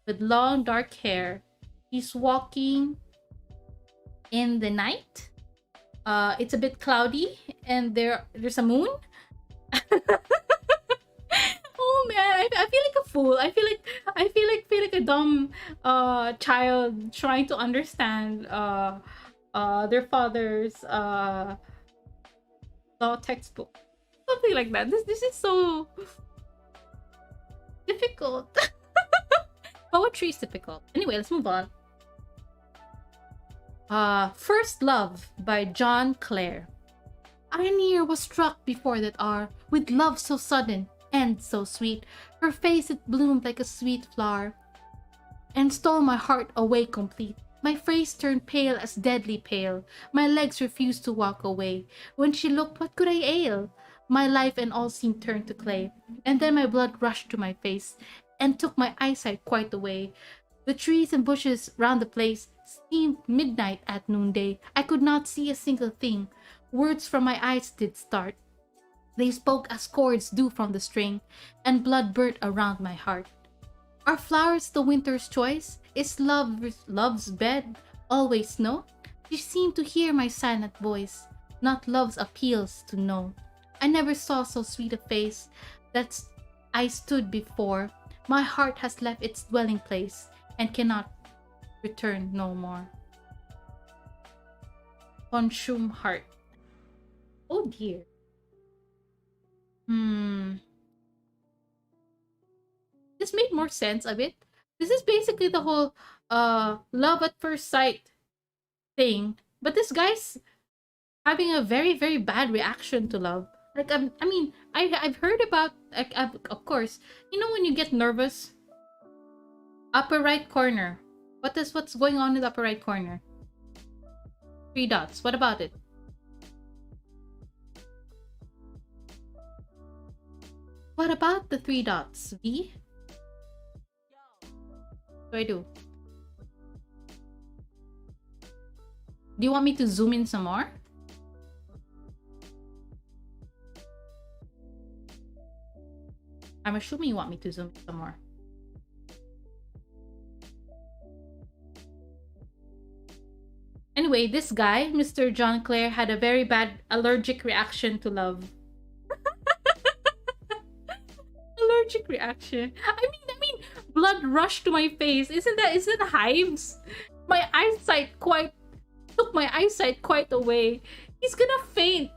with long dark hair. She's walking in the night. It's a bit cloudy, and there's a moon. Oh man, I feel like a fool. I feel like a dumb child trying to understand their father's law textbook. Something like that. This is so difficult. Poetry is difficult. Anyway, let's move on. First Love by John Clare. I near was struck before that hour with love so sudden and so sweet. Her face it bloomed like a sweet flower, and stole my heart away complete. My face turned pale as deadly pale. My legs refused to walk away. When she looked, what could I ail? My life and all seemed turned to clay. And then my blood rushed to my face, and took my eyesight quite away. The trees and bushes round the place seemed midnight at noonday. I could not see a single thing. Words from my eyes did start. They spoke as chords do from the string, and blood burnt around my heart. Are flowers the winter's choice? Is love's bed always snow? She seemed to hear my silent voice, not love's appeals to know. I never saw so sweet a face that I stood before. My heart has left its dwelling place, and cannot return no more. Consume heart. Oh dear. This made more sense a bit. This is basically the whole love at first sight thing. But this guy's having a very, very bad reaction to love. Like, I've heard about, like, of course, you know when you get nervous? Upper right corner. What's going on in the upper right corner? 3 dots. What about it? What about the 3 dots? V? What do I do? Do you want me to zoom in some more? I'm assuming you want me to zoom in some more. Anyway, this guy, Mr. John Clare, had a very bad allergic reaction to love. Allergic reaction. I mean, blood rushed to my face. Isn't hives? My eyesight took my eyesight quite away. He's gonna faint.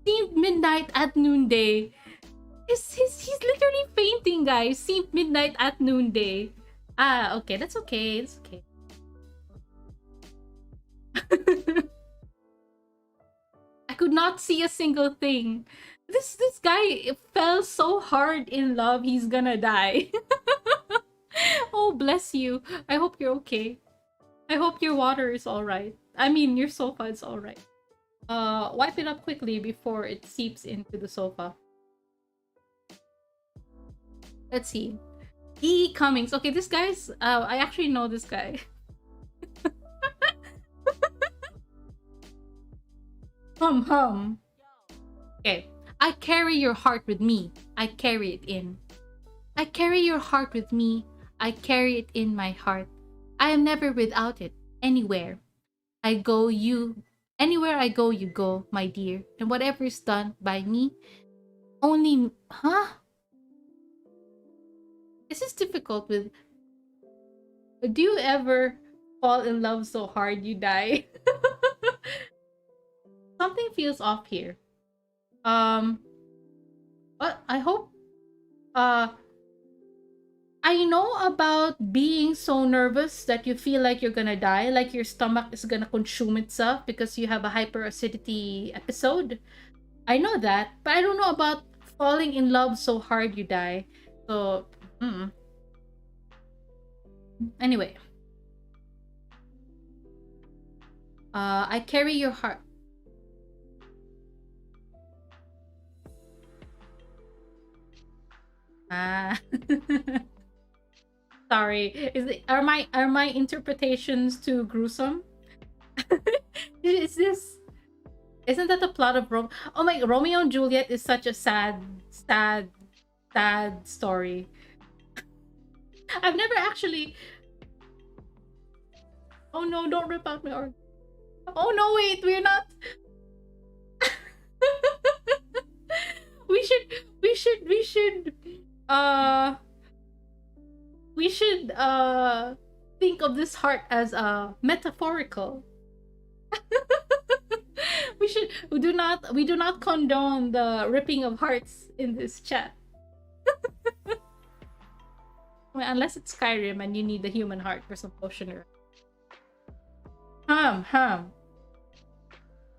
Seemed midnight at noonday. He's literally fainting, guys. Seemed midnight at noonday. Ah, okay, that's okay. It's okay. could not see a single thing. This guy fell so hard in love, he's gonna die. Oh, bless you. I hope you're okay. I hope your water is alright. I mean, your sofa is alright. Wipe it up quickly before it seeps into the sofa. Let's see. E. Cummings. Okay, this guy's... I actually know this guy. Hum. Okay. I carry your heart with me. I carry it in. I carry your heart with me. I carry it in my heart. I am never without it. Anywhere I go, anywhere I go, you go, my dear. And whatever is done by me, only... Huh? This is difficult with... Do you ever fall in love so hard you die? Something feels off here. But I hope... I know about being so nervous that you feel like you're gonna die, like your stomach is gonna consume itself because you have a hyperacidity episode. I know that, but I don't know about falling in love so hard you die. So, anyway. I carry your heart. Sorry. Are my interpretations too gruesome? Isn't that the plot of Romeo? Oh my, Romeo and Juliet is such a sad story. I've never actually... Oh no, don't rip out my organ. Oh no, wait, we're not... we should think of this heart as metaphorical. we do not condone the ripping of hearts in this chat. I mean, unless it's Skyrim and you need the human heart for some potion or...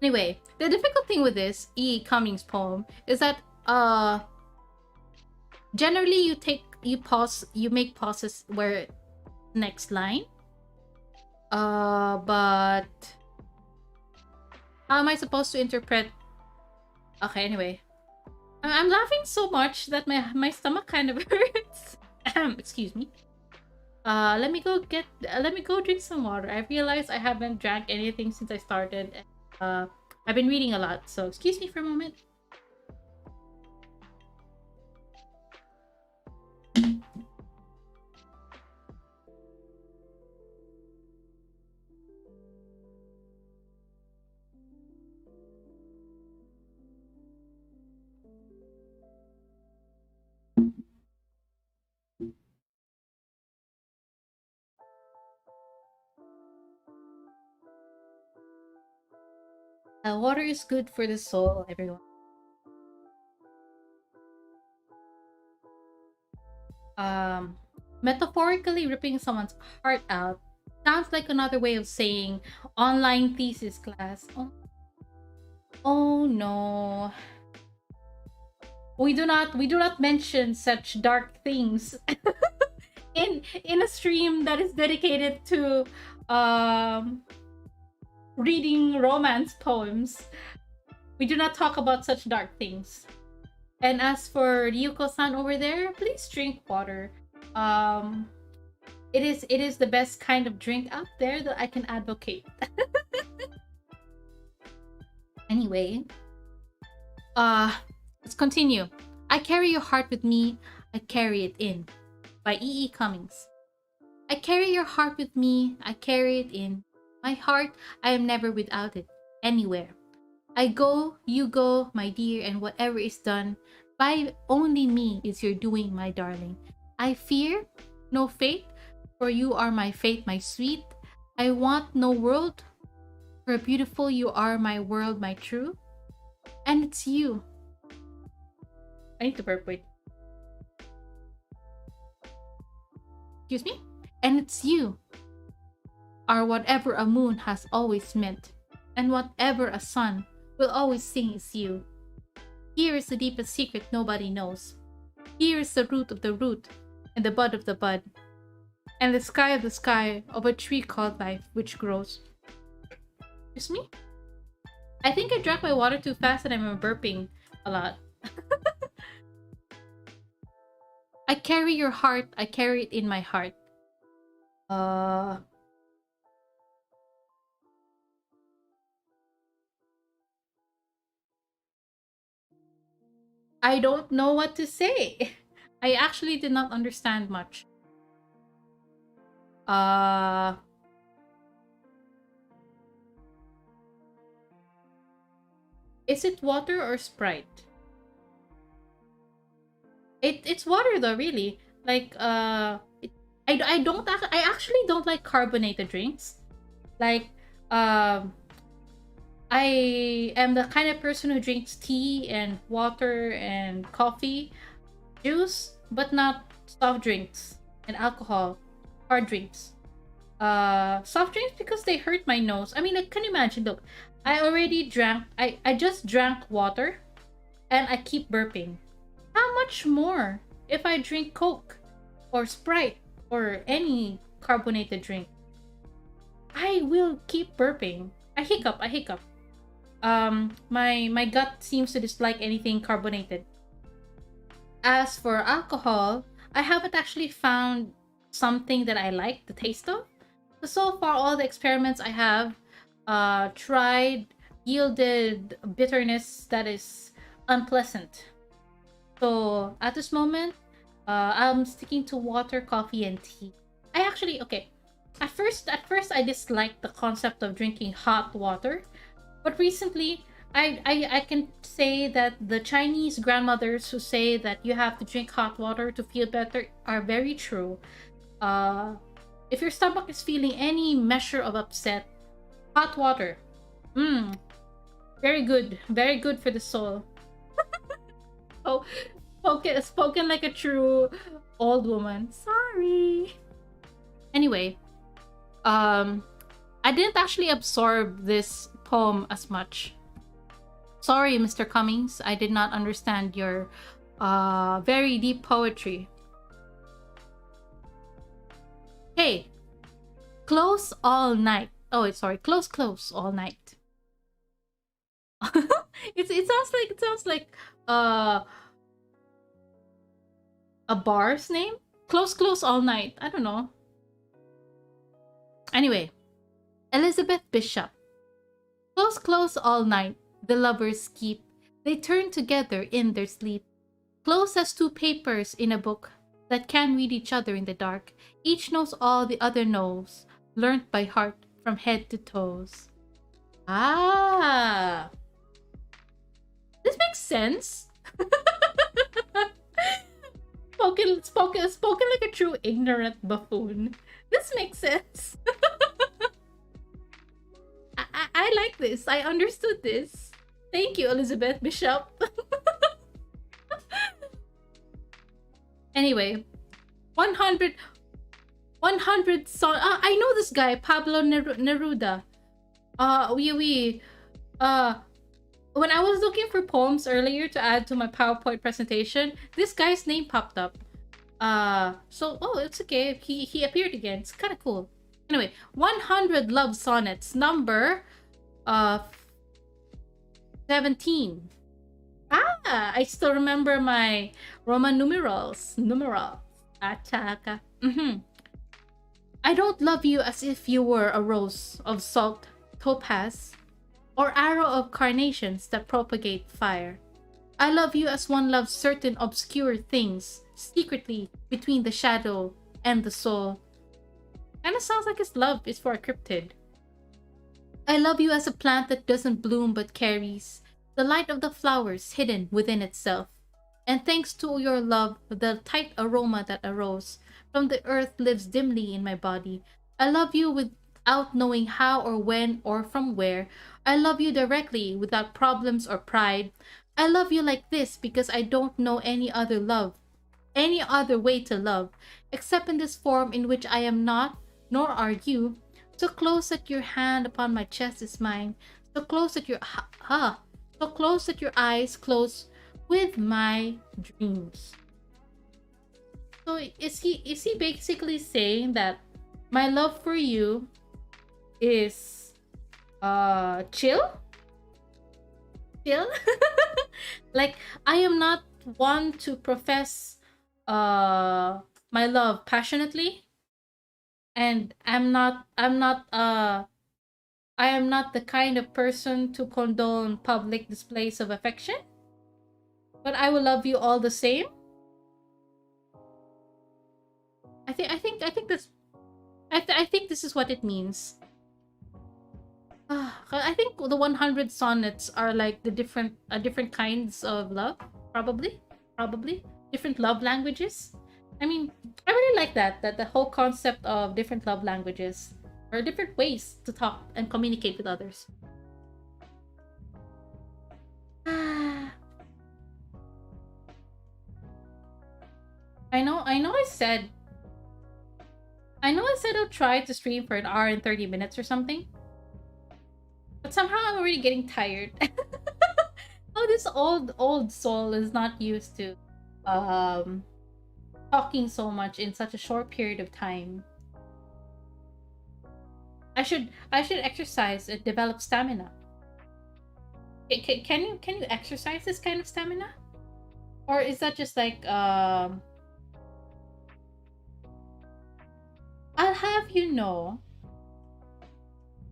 Anyway, the difficult thing with this E. Cummings poem is that generally you make pauses where next line. But how am I supposed to interpret? Okay, anyway. I'm laughing so much that my stomach kind of hurts. Excuse me. Let me go drink some water. I realized I haven't drank anything since I started. I've been reading a lot, so excuse me for a moment. Water is good for the soul, everyone. Metaphorically ripping someone's heart out sounds like another way of saying online thesis class. Oh no. We do not mention such dark things in a stream that is dedicated to reading romance poems. We do not talk about such dark things. And as for Ryuko-san over there, please drink water. It is the best kind of drink out there that I can advocate. Anyway, let's continue. I carry your heart with me, I carry it in, by E. Cummings. I carry your heart with me, I carry it in. My heart, I am never without it, anywhere. I go, you go, my dear, and whatever is done, by only me is your doing, my darling. I fear no fate, for you are my fate, my sweet. I want no world, for beautiful you are my world, my true. And it's you. I need to burp, wait. Excuse me? And it's you are whatever a moon has always meant, and whatever a sun will always sing is you. Here is the deepest secret nobody knows. Here is the root of the root, and the bud of the bud, and the sky of the sky of a tree called life which grows. Excuse me? I think I drank my water too fast and I'm burping a lot. I carry your heart, I carry it in my heart. I don't know what to say. I actually did not understand much. Is it water or Sprite? It's water though, really. Like I actually don't like carbonated drinks. Like I am the kind of person who drinks tea and water and coffee, juice, but not soft drinks and alcohol, hard drinks. Soft drinks because they hurt my nose. I mean, like, can you imagine? Look, I just drank water and I keep burping. How much more if I drink Coke or Sprite or any carbonated drink? I will keep burping. I hiccup. My gut seems to dislike anything carbonated. As for alcohol, I haven't actually found something that I like the taste of. So far, all the experiments I have tried yielded bitterness that is unpleasant. So at this moment, I'm sticking to water, coffee, and tea. I actually, okay. At first, I disliked the concept of drinking hot water, but recently, I can say that the Chinese grandmothers who say that you have to drink hot water to feel better are very true. If your stomach is feeling any measure of upset, hot water, very good for the soul. Oh, spoken like a true old woman. Sorry. Anyway, I didn't actually absorb this poem as much. Sorry, Mr. Cummings. I did not understand your very deep poetry. Hey, close all night. Oh, wait, sorry. Close all night. It sounds like a bar's name. Close all night. I don't know. Anyway, Elizabeth Bishop. Close all night. The lovers keep. They turn together in their sleep. Close as two papers in a book that can read each other in the dark. Each knows all the other knows, learnt by heart from head to toes. Ah, this makes sense. spoken like a true ignorant buffoon. This makes sense. I like this. I understood this. Thank you, Elizabeth Bishop. Anyway, 100 song. I know this guy, Pablo Neruda. When I was looking for poems earlier to add to my PowerPoint presentation, this guy's name popped up. It's okay. He appeared again. It's kind of cool. Anyway, 100 love sonnets, number 17. I still remember my Roman numerals. Ataka. I don't love you as if you were a rose of salt topaz or arrow of carnations that propagate fire. I love you as one loves certain obscure things, secretly between the shadow and the soul. Kinda sounds like his love is for a cryptid. I love you as a plant that doesn't bloom but carries the light of the flowers hidden within itself. And thanks to your love, the tight aroma that arose from the earth lives dimly in my body. I love you without knowing how or when or from where. I love you directly without problems or pride. I love you like this because I don't know any other love, any other way to love, except in this form in which I am not, nor are you. So close that your hand upon my chest is mine. So close that your So close at your eyes, close with my dreams. So is he basically saying that my love for you is chill? Chill? Like I am not one to profess my love passionately, and I am not the kind of person to condone public displays of affection, but I will love you all the same. I think this is what it means. I think the 100 sonnets are like the different kinds of love, probably different love languages. I mean, I really like that the whole concept of different love languages or different ways to talk and communicate with others. I know I said I'll try to stream for an hour and 30 minutes or something. But somehow I'm already getting tired. Oh, this old soul is not used to talking so much in such a short period of time. I should exercise and develop stamina. Can you exercise this kind of stamina? Or is that just like I'll have you know,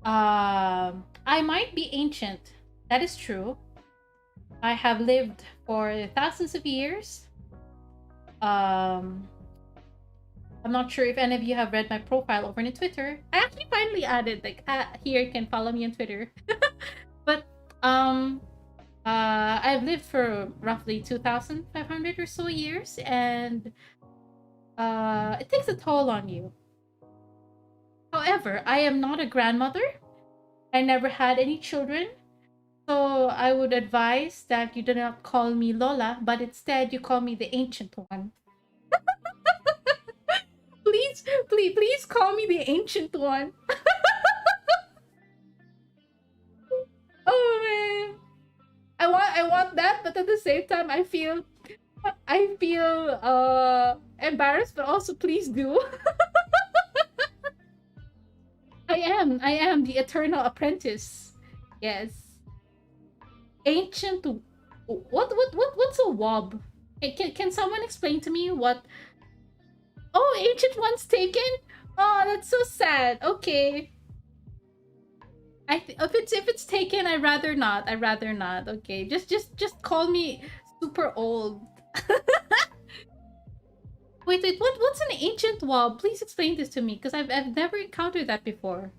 I might be ancient. That is true. I have lived for thousands of years. I'm not sure if any of you have read my profile over on Twitter. I actually finally added like here you can follow me on Twitter. But I've lived for roughly 2,500 or so years, and it takes a toll on you. However, I am not a grandmother. I never had any children. So I would advise that you do not call me Lola, but instead you call me the Ancient One. Please call me the Ancient One. Oh man. I want that, but at the same time I feel embarrassed, but also please do. I am the eternal apprentice. Yes. Ancient. What's a wob? Can someone explain to me what? Oh, ancient one's taken. Oh, that's so sad. Okay. If it's taken, I'd rather not. I'd rather not. Okay, just call me super old. Wait, what's an ancient wob? Please explain this to me, because I've never encountered that before.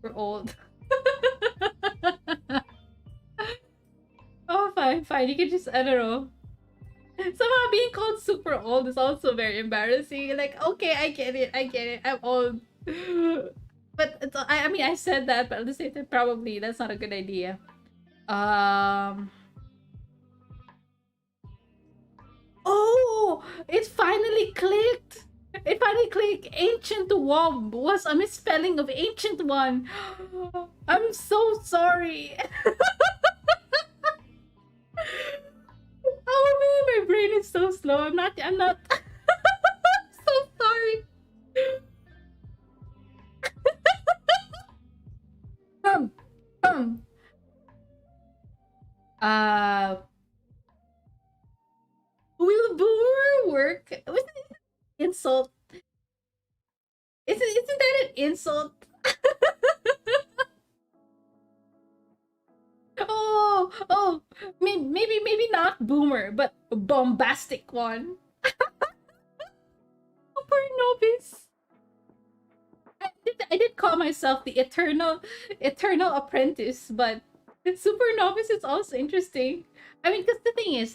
We're old. Oh, fine. You can just, I don't know. Somehow being called super old is also very embarrassing. Like, okay, I get it. I'm old. But I mean, I said that, but at the same time, probably that's not a good idea. Oh, it finally clicked. It finally clicked. Ancient Wob was a misspelling of Ancient One. I'm so sorry. Oh man, my brain is so slow. I'm not so sorry. Will boomer work? Was it insult? Isn't that an insult? Oh, maybe not boomer, but bombastic one. Super novice. I did call myself the eternal apprentice, but super novice is also interesting. I mean, because the thing is,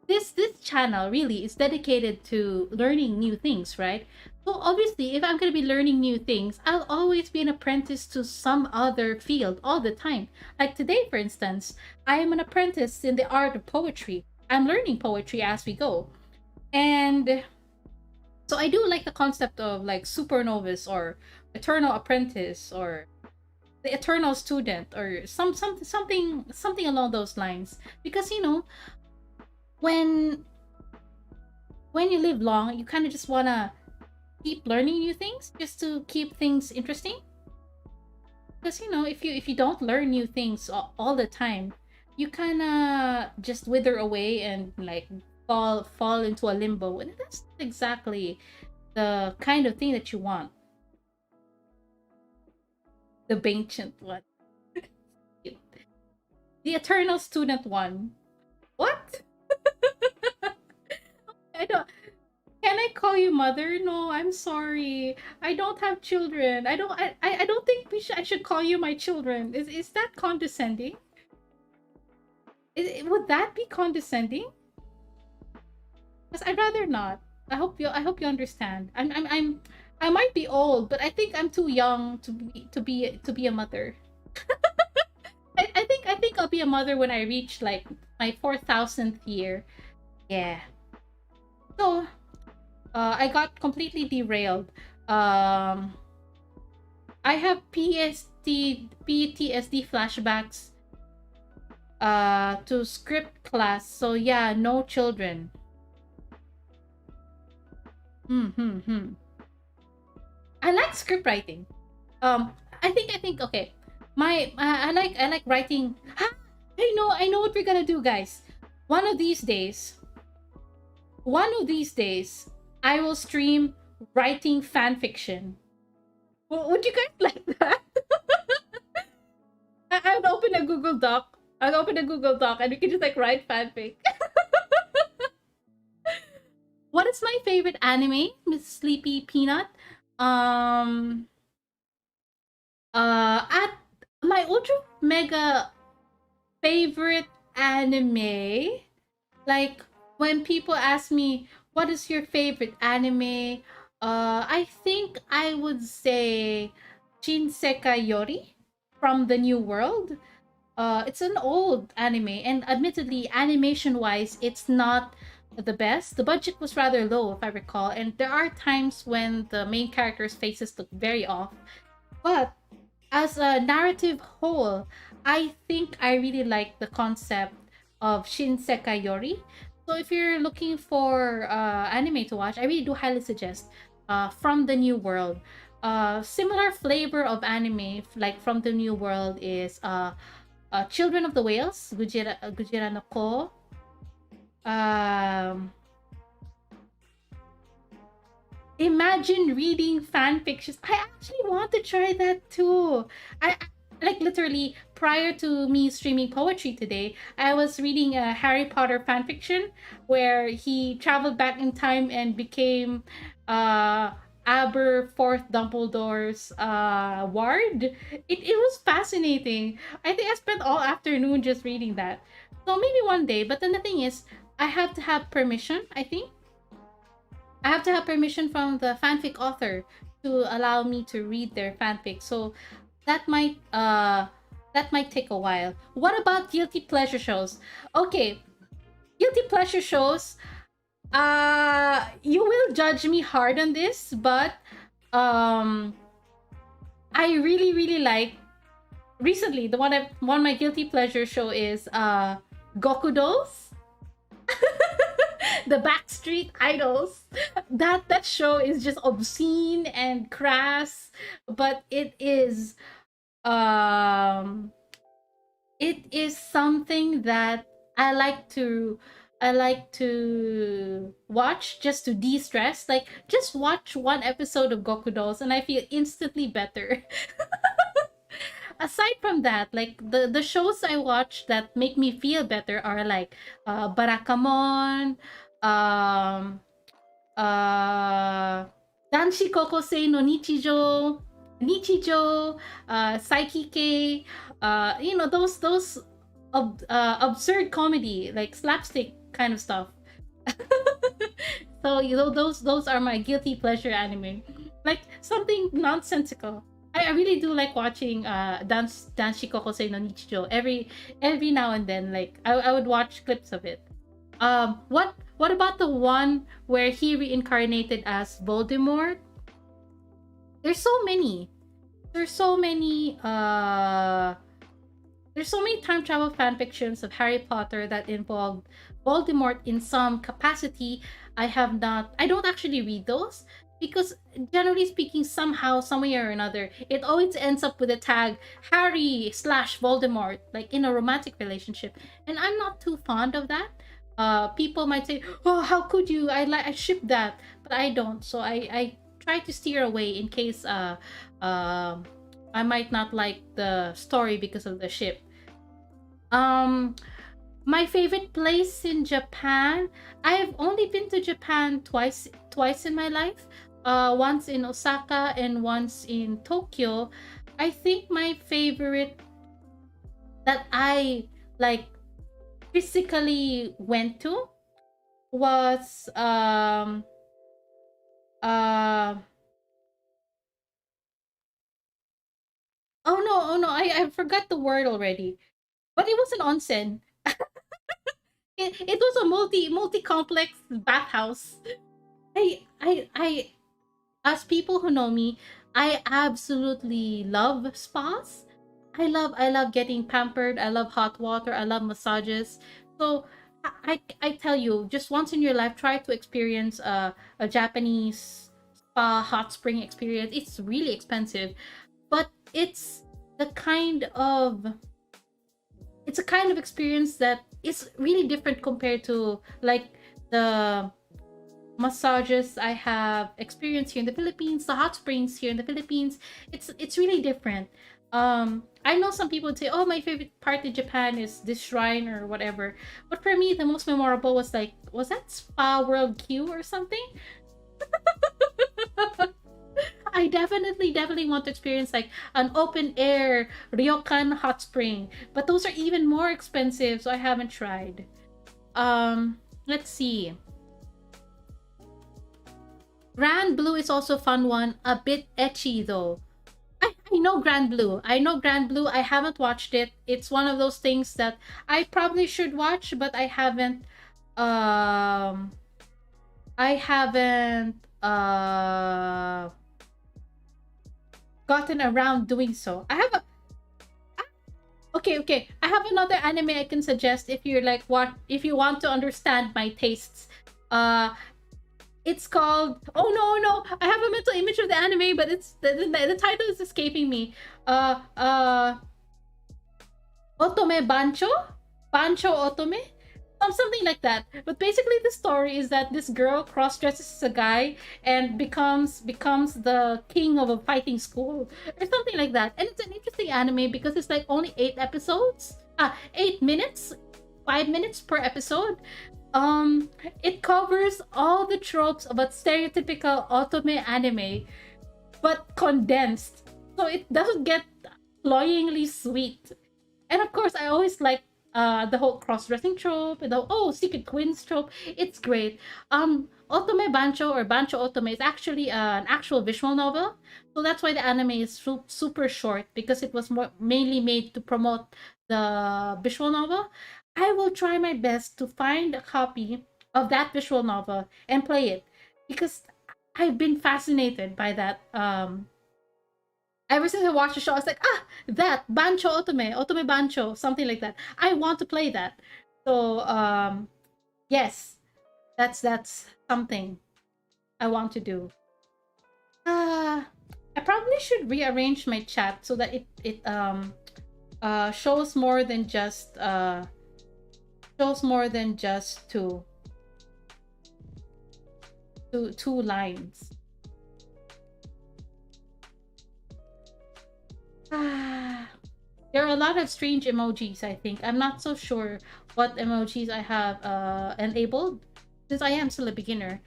this channel really is dedicated to learning new things, right? So obviously, if I'm going to be learning new things, I'll always be an apprentice to some other field all the time. Like today, for instance, I am an apprentice in the art of poetry. I'm learning poetry as we go. And so I do like the concept of like supernovas or eternal apprentice or the eternal student or something along those lines, because when you live long, you kind of just want to keep learning new things just to keep things interesting. Because if you don't learn new things all the time, you kind of just wither away and like fall into a limbo, and that's not exactly the kind of thing that you want. The ancient one. The eternal student one. What? I don't. Can I call you mother? No, I'm sorry. I don't have children. I don't think I should call you my children. Is that condescending? Would that be condescending? Because I'd rather not. I hope you understand. I might be old, but I think I'm too young to be a mother. I think I'll be a mother when I reach like my 4,000th year. Yeah. So, I got completely derailed. I have PTSD flashbacks to script class. So yeah, no children. I like script writing. I think okay. I like writing. I know what we're gonna do, guys. One of these days, I will stream writing fan fiction. Would you guys like that? I'll open a Google Doc. And we can just like write fanfic. What is my favorite anime, Miss Sleepy Peanut? At my ultra mega favorite anime, like when people ask me what is your favorite anime, I think I would say Shinsekai Yori from the New World. It's an old anime, and admittedly, animation-wise, it's not the best. The budget was rather low, if I recall, and there are times when the main characters' faces look very off. But as a narrative whole, I think I really like the concept of Shinsekai Yori. So if you're looking for anime to watch, I really do highly suggest From the New World. Similar flavor of anime like From the New World is Children of the Whales, Gujira no Ko. Imagine reading fan fictions. I actually want to try that too. I like literally prior to me streaming poetry today, I was reading a Harry Potter fan fiction where he traveled back in time and became Aberforth Dumbledore's ward. It was fascinating. I think I spent all afternoon just reading that. So maybe one day, but then the thing is, I have to have permission, I think. I have to have permission from the fanfic author to allow me to read their fanfic. So that might take a while. What about guilty pleasure shows? Okay, guilty pleasure shows. You will judge me hard on this, but I really like recently one of my guilty pleasure show is Goku Dolls. The Backstreet Idols. That show is just obscene and crass, but it is something that I like to watch just to de-stress. Like, just watch one episode of Goku Dolls and I feel instantly better. Aside from that, like the shows I watch that make me feel better are like Barakamon, Danshi Kokosei no Nichijo, Saikike, those absurd comedy, like slapstick kind of stuff. So those are my guilty pleasure anime, like something nonsensical. I really do like watching Danshi Kokosei no Nichijo every now and then. Like I would watch clips of it. What about the one where he reincarnated as Voldemort? There's so many. There's so many there's so many time travel fan fictions of Harry Potter that involve Voldemort in some capacity. I don't actually read those because generally speaking, somehow, some way or another, it always ends up with the tag Harry slash Voldemort, like in a romantic relationship. And I'm not too fond of that. People might say, "Oh, how could you? I ship that," but I don't. So I try to steer away in case uh I might not like the story because of the ship. Um, my favorite place in Japan. I've only been to Japan twice in my life. Once in Osaka and once in Tokyo. I think my favorite that I like physically went to was uh oh no, I forgot the word already. But it was an onsen. It was a multi complex bathhouse. I as people who know me, I absolutely love spas. I love getting pampered. I love hot water. I love massages. So I tell you, just once in your life, try to experience a Japanese spa hot spring experience. It's really expensive, but the kind of it's a kind of experience that is really different compared to like the massages I have experienced here in the Philippines, the hot springs here in the Philippines. It's really different. I know some people would say, "Oh, my favorite part in Japan is this shrine or whatever," but for me, the most memorable was like, was that Spa World Q or something? I definitely want to experience like an open air ryokan hot spring, but those are even more expensive, so I haven't tried. Let's see. Grand Blue is also a fun one, a bit ecchi though. I know Grand Blue. I know Grand Blue. I haven't watched it. It's one of those things that I probably should watch, but I haven't gotten around doing so. Okay. I have another anime I can suggest if you're like what if you want to understand my tastes. Uh it's called, oh no, I have a mental image of the anime, but it's the title is escaping me. Otome Bancho? Bancho Otome? Something like that. But basically the story is that this girl cross dresses as a guy and becomes the king of a fighting school or something like that. And it's an interesting anime because it's like only 8 episodes. 8 minutes, 5 minutes per episode. It covers all the tropes of a stereotypical otome anime, but condensed. So it doesn't get cloyingly sweet. And of course, I always like the whole cross-dressing trope and the secret twins trope. It's great. Otome Bancho or Bancho Otome is actually an actual visual novel, so that's why the anime is super short because it was mainly made to promote the visual novel. I will try my best to find a copy of that visual novel and play it because I've been fascinated by that. Ever since I watched the show, I was like, that Bancho Otome Bancho, something like that. I want to play that. So, yes, that's something I want to do. I probably should rearrange my chat so that it shows more than just two lines. There are a lot of strange emojis, I think. I'm not so sure what emojis I have enabled since I am still a beginner.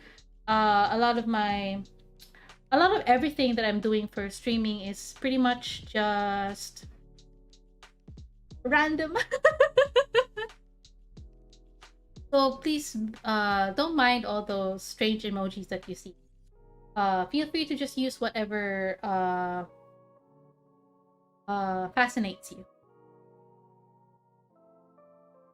A lot of everything that I'm doing for streaming is pretty much just random. So please don't mind all those strange emojis that you see. Feel free to just use whatever fascinates you.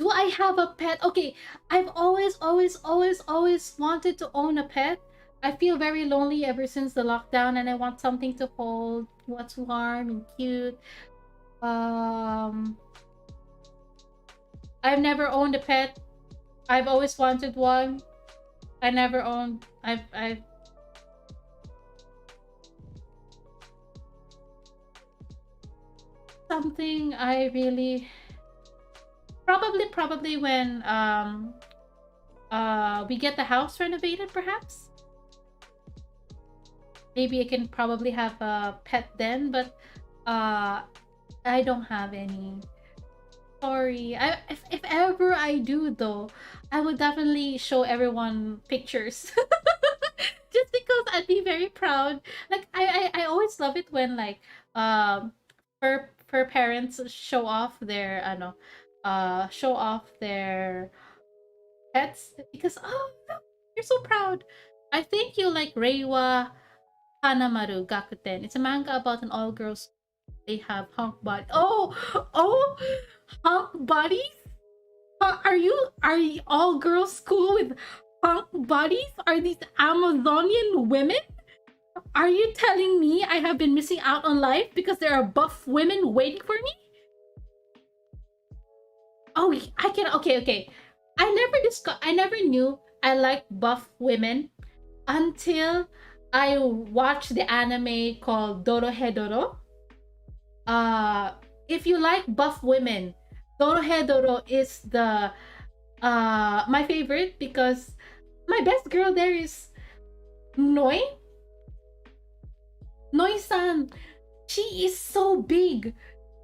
Do I have a pet? Okay, I've always wanted to own a pet. I feel very lonely ever since the lockdown, and I want something to hold, what's warm and cute. Um, I've never owned a pet. I've always wanted one. I never owned. I've something I really probably when we get the house renovated, perhaps. Maybe I can probably have a pet then, but I don't have any. Sorry. If ever I do though, I would definitely show everyone pictures. Just because I'd be very proud. Like I always love it when like for parents show off their show off their pets because oh look, you're so proud. I think you like Reiwa Hanamaru Gakuten. It's a manga about an all girls. They have hunk body. Oh, hunk bodies. Are you all girls school with hunk bodies? Are these Amazonian women? Are you telling me I have been missing out on life because there are buff women waiting for me? Oh, I can. Okay. I never knew I liked buff women until I watched the anime called Dorohedoro. If you like buff women, Dorohedoro is the my favorite because my best girl there is Noi. Noi-san. She is so big.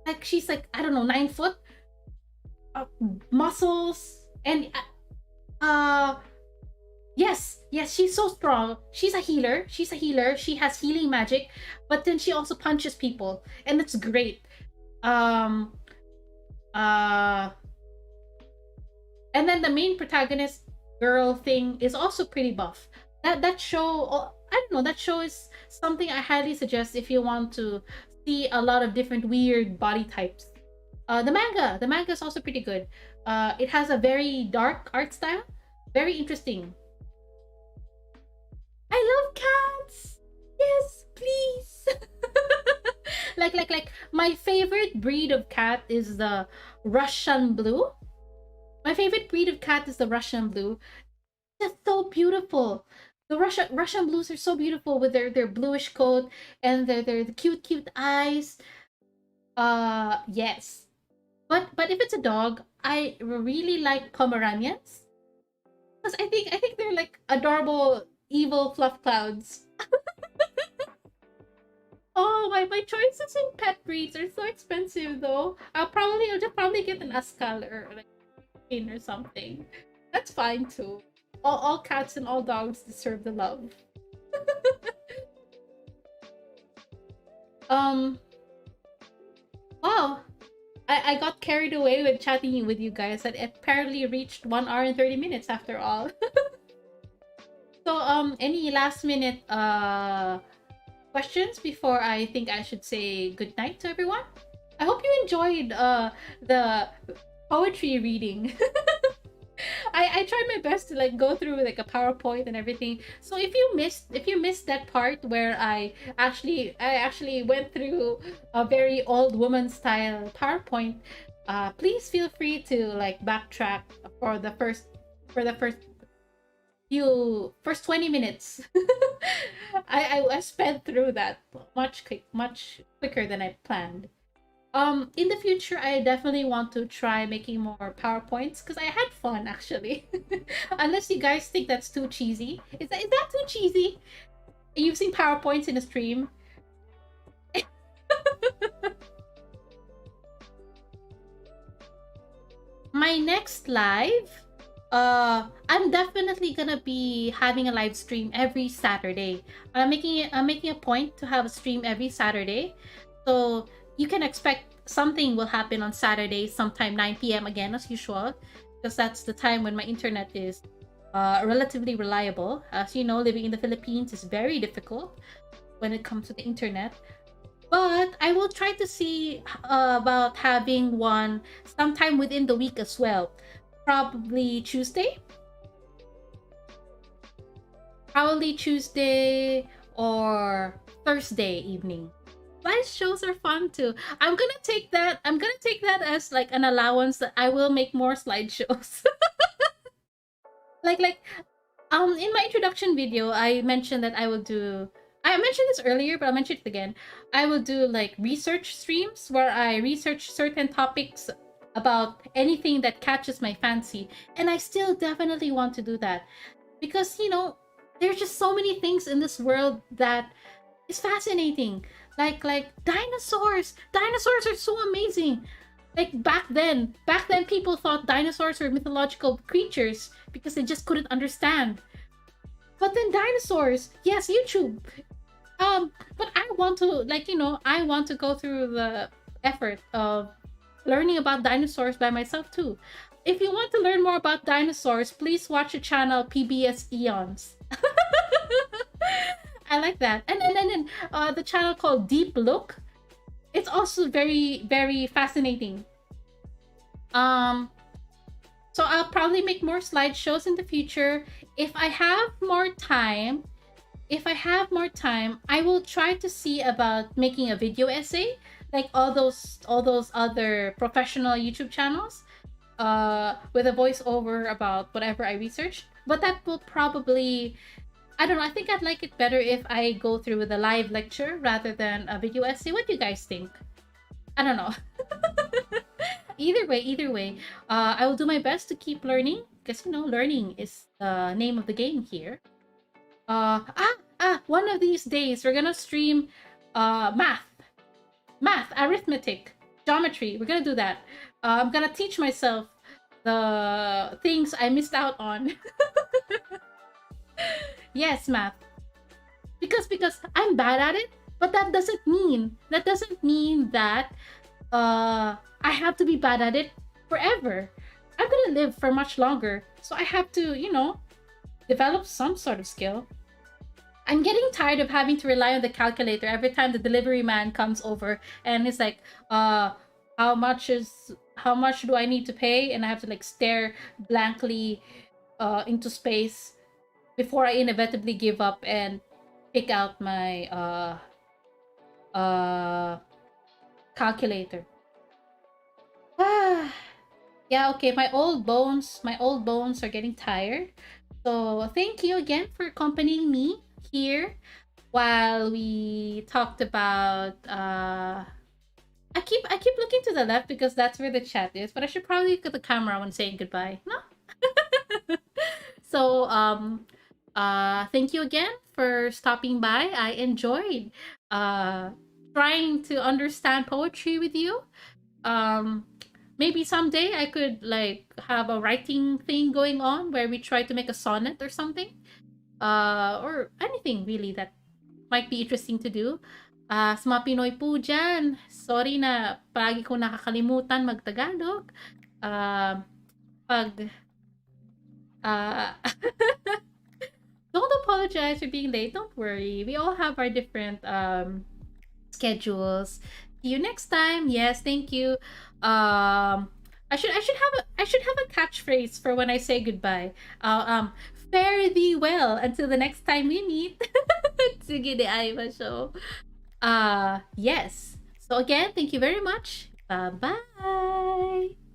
Like she's like I don't know 9 foot. Muscles and yes, she's so strong. She's a healer. She has healing magic, but then she also punches people, and it's great. Um, uh, and then the main protagonist girl thing is also pretty buff. That show, I don't know. That show is something I highly suggest if you want to see a lot of different weird body types. The manga is also pretty good. It has a very dark art style, very interesting. I love cats. Yes, please. like my favorite breed of cat is the Russian blue. My favorite breed of cat is the Russian blue. They're so beautiful. The Russian blues are so beautiful with their bluish coat and their the cute eyes. Yes. But if it's a dog, I really like Pomeranians. Because I think they're like adorable evil fluff clouds. Oh, my choices in pet breeds are so expensive though. I'll just probably get an Askal or like a or something. That's fine too. All cats and all dogs deserve the love. um wow. I got carried away with chatting with you guys. That apparently reached 1 hour and 30 minutes after all. So any last minute questions before I think I should say good night to everyone? I hope you enjoyed the poetry reading. I tried my best to like go through like a PowerPoint and everything. So if you missed that part where I actually went through a very old woman style PowerPoint, please feel free to like backtrack for the first first 20 minutes. I sped through that much quicker than I planned. In the future I definitely want to try making more PowerPoints because I had fun actually. Unless you guys think that's too cheesy. Is that too cheesy? Using PowerPoints in a stream? My next live, I'm definitely gonna be having a live stream every Saturday. I'm making a point to have a stream every Saturday. So you can expect something will happen on Saturday, sometime 9 p.m. again as usual, because that's the time when my internet is relatively reliable. As you know, living in the Philippines is very difficult when it comes to the internet. But I will try to see about having one sometime within the week as well. Probably Tuesday. Probably Tuesday or Thursday evening. Slideshows are fun too. I'm gonna take that as like an allowance that I will make more slideshows. like in my introduction video, I mentioned that I mentioned this earlier, but I'll mention it again. I will do like research streams where I research certain topics about anything that catches my fancy. And I still definitely want to do that. Because, there's just so many things in this world that is fascinating. Like dinosaurs. Dinosaurs are so amazing. Like back then people thought dinosaurs were mythological creatures because they just couldn't understand. But then dinosaurs, yes, YouTube. But I want to I want to go through the effort of learning about dinosaurs by myself too. If you want to learn more about dinosaurs, please watch the channel PBS Eons. I like that. And then the channel called Deep Look. It's also very, very fascinating. So I'll probably make more slideshows in the future. If I have more time, I will try to see about making a video essay, like all those other professional YouTube channels, with a voiceover about whatever I researched. But that will probably, I don't know, I think I'd like it better if I go through with a live lecture rather than a video essay. What do you guys think? I don't know. Either way, I will do my best to keep learning because learning is the name of the game here. One of these days we're gonna stream math, arithmetic, geometry. We're gonna do that. I'm gonna teach myself the things I missed out on. Yes, math. Because I'm bad at it, but that doesn't mean that I have to be bad at it forever. I'm gonna live for much longer, so I have to, develop some sort of skill. I'm getting tired of having to rely on the calculator every time the delivery man comes over and it's like, how much do I need to pay? And I have to like stare blankly into space before I inevitably give up and pick out my calculator. Yeah, okay, my old bones are getting tired. So thank you again for accompanying me here while we talked about I keep looking to the left because that's where the chat is, but I should probably look at the camera when saying goodbye. No? So thank you again for stopping by. I enjoyed trying to understand poetry with you. Maybe someday I could like have a writing thing going on where we try to make a sonnet or something. Or anything really that might be interesting to do. Sa mga Pinoy po dyan, sorry na palagi ko nakakalimutan mag-Tagalog. Don't apologize for being late. Don't worry. We all have our different schedules. See you next time. Yes, thank you. I should have a catchphrase for when I say goodbye. Fare thee well until the next time we meet. Sige de ay masyo. Yes. So again, thank you very much. Bye-bye.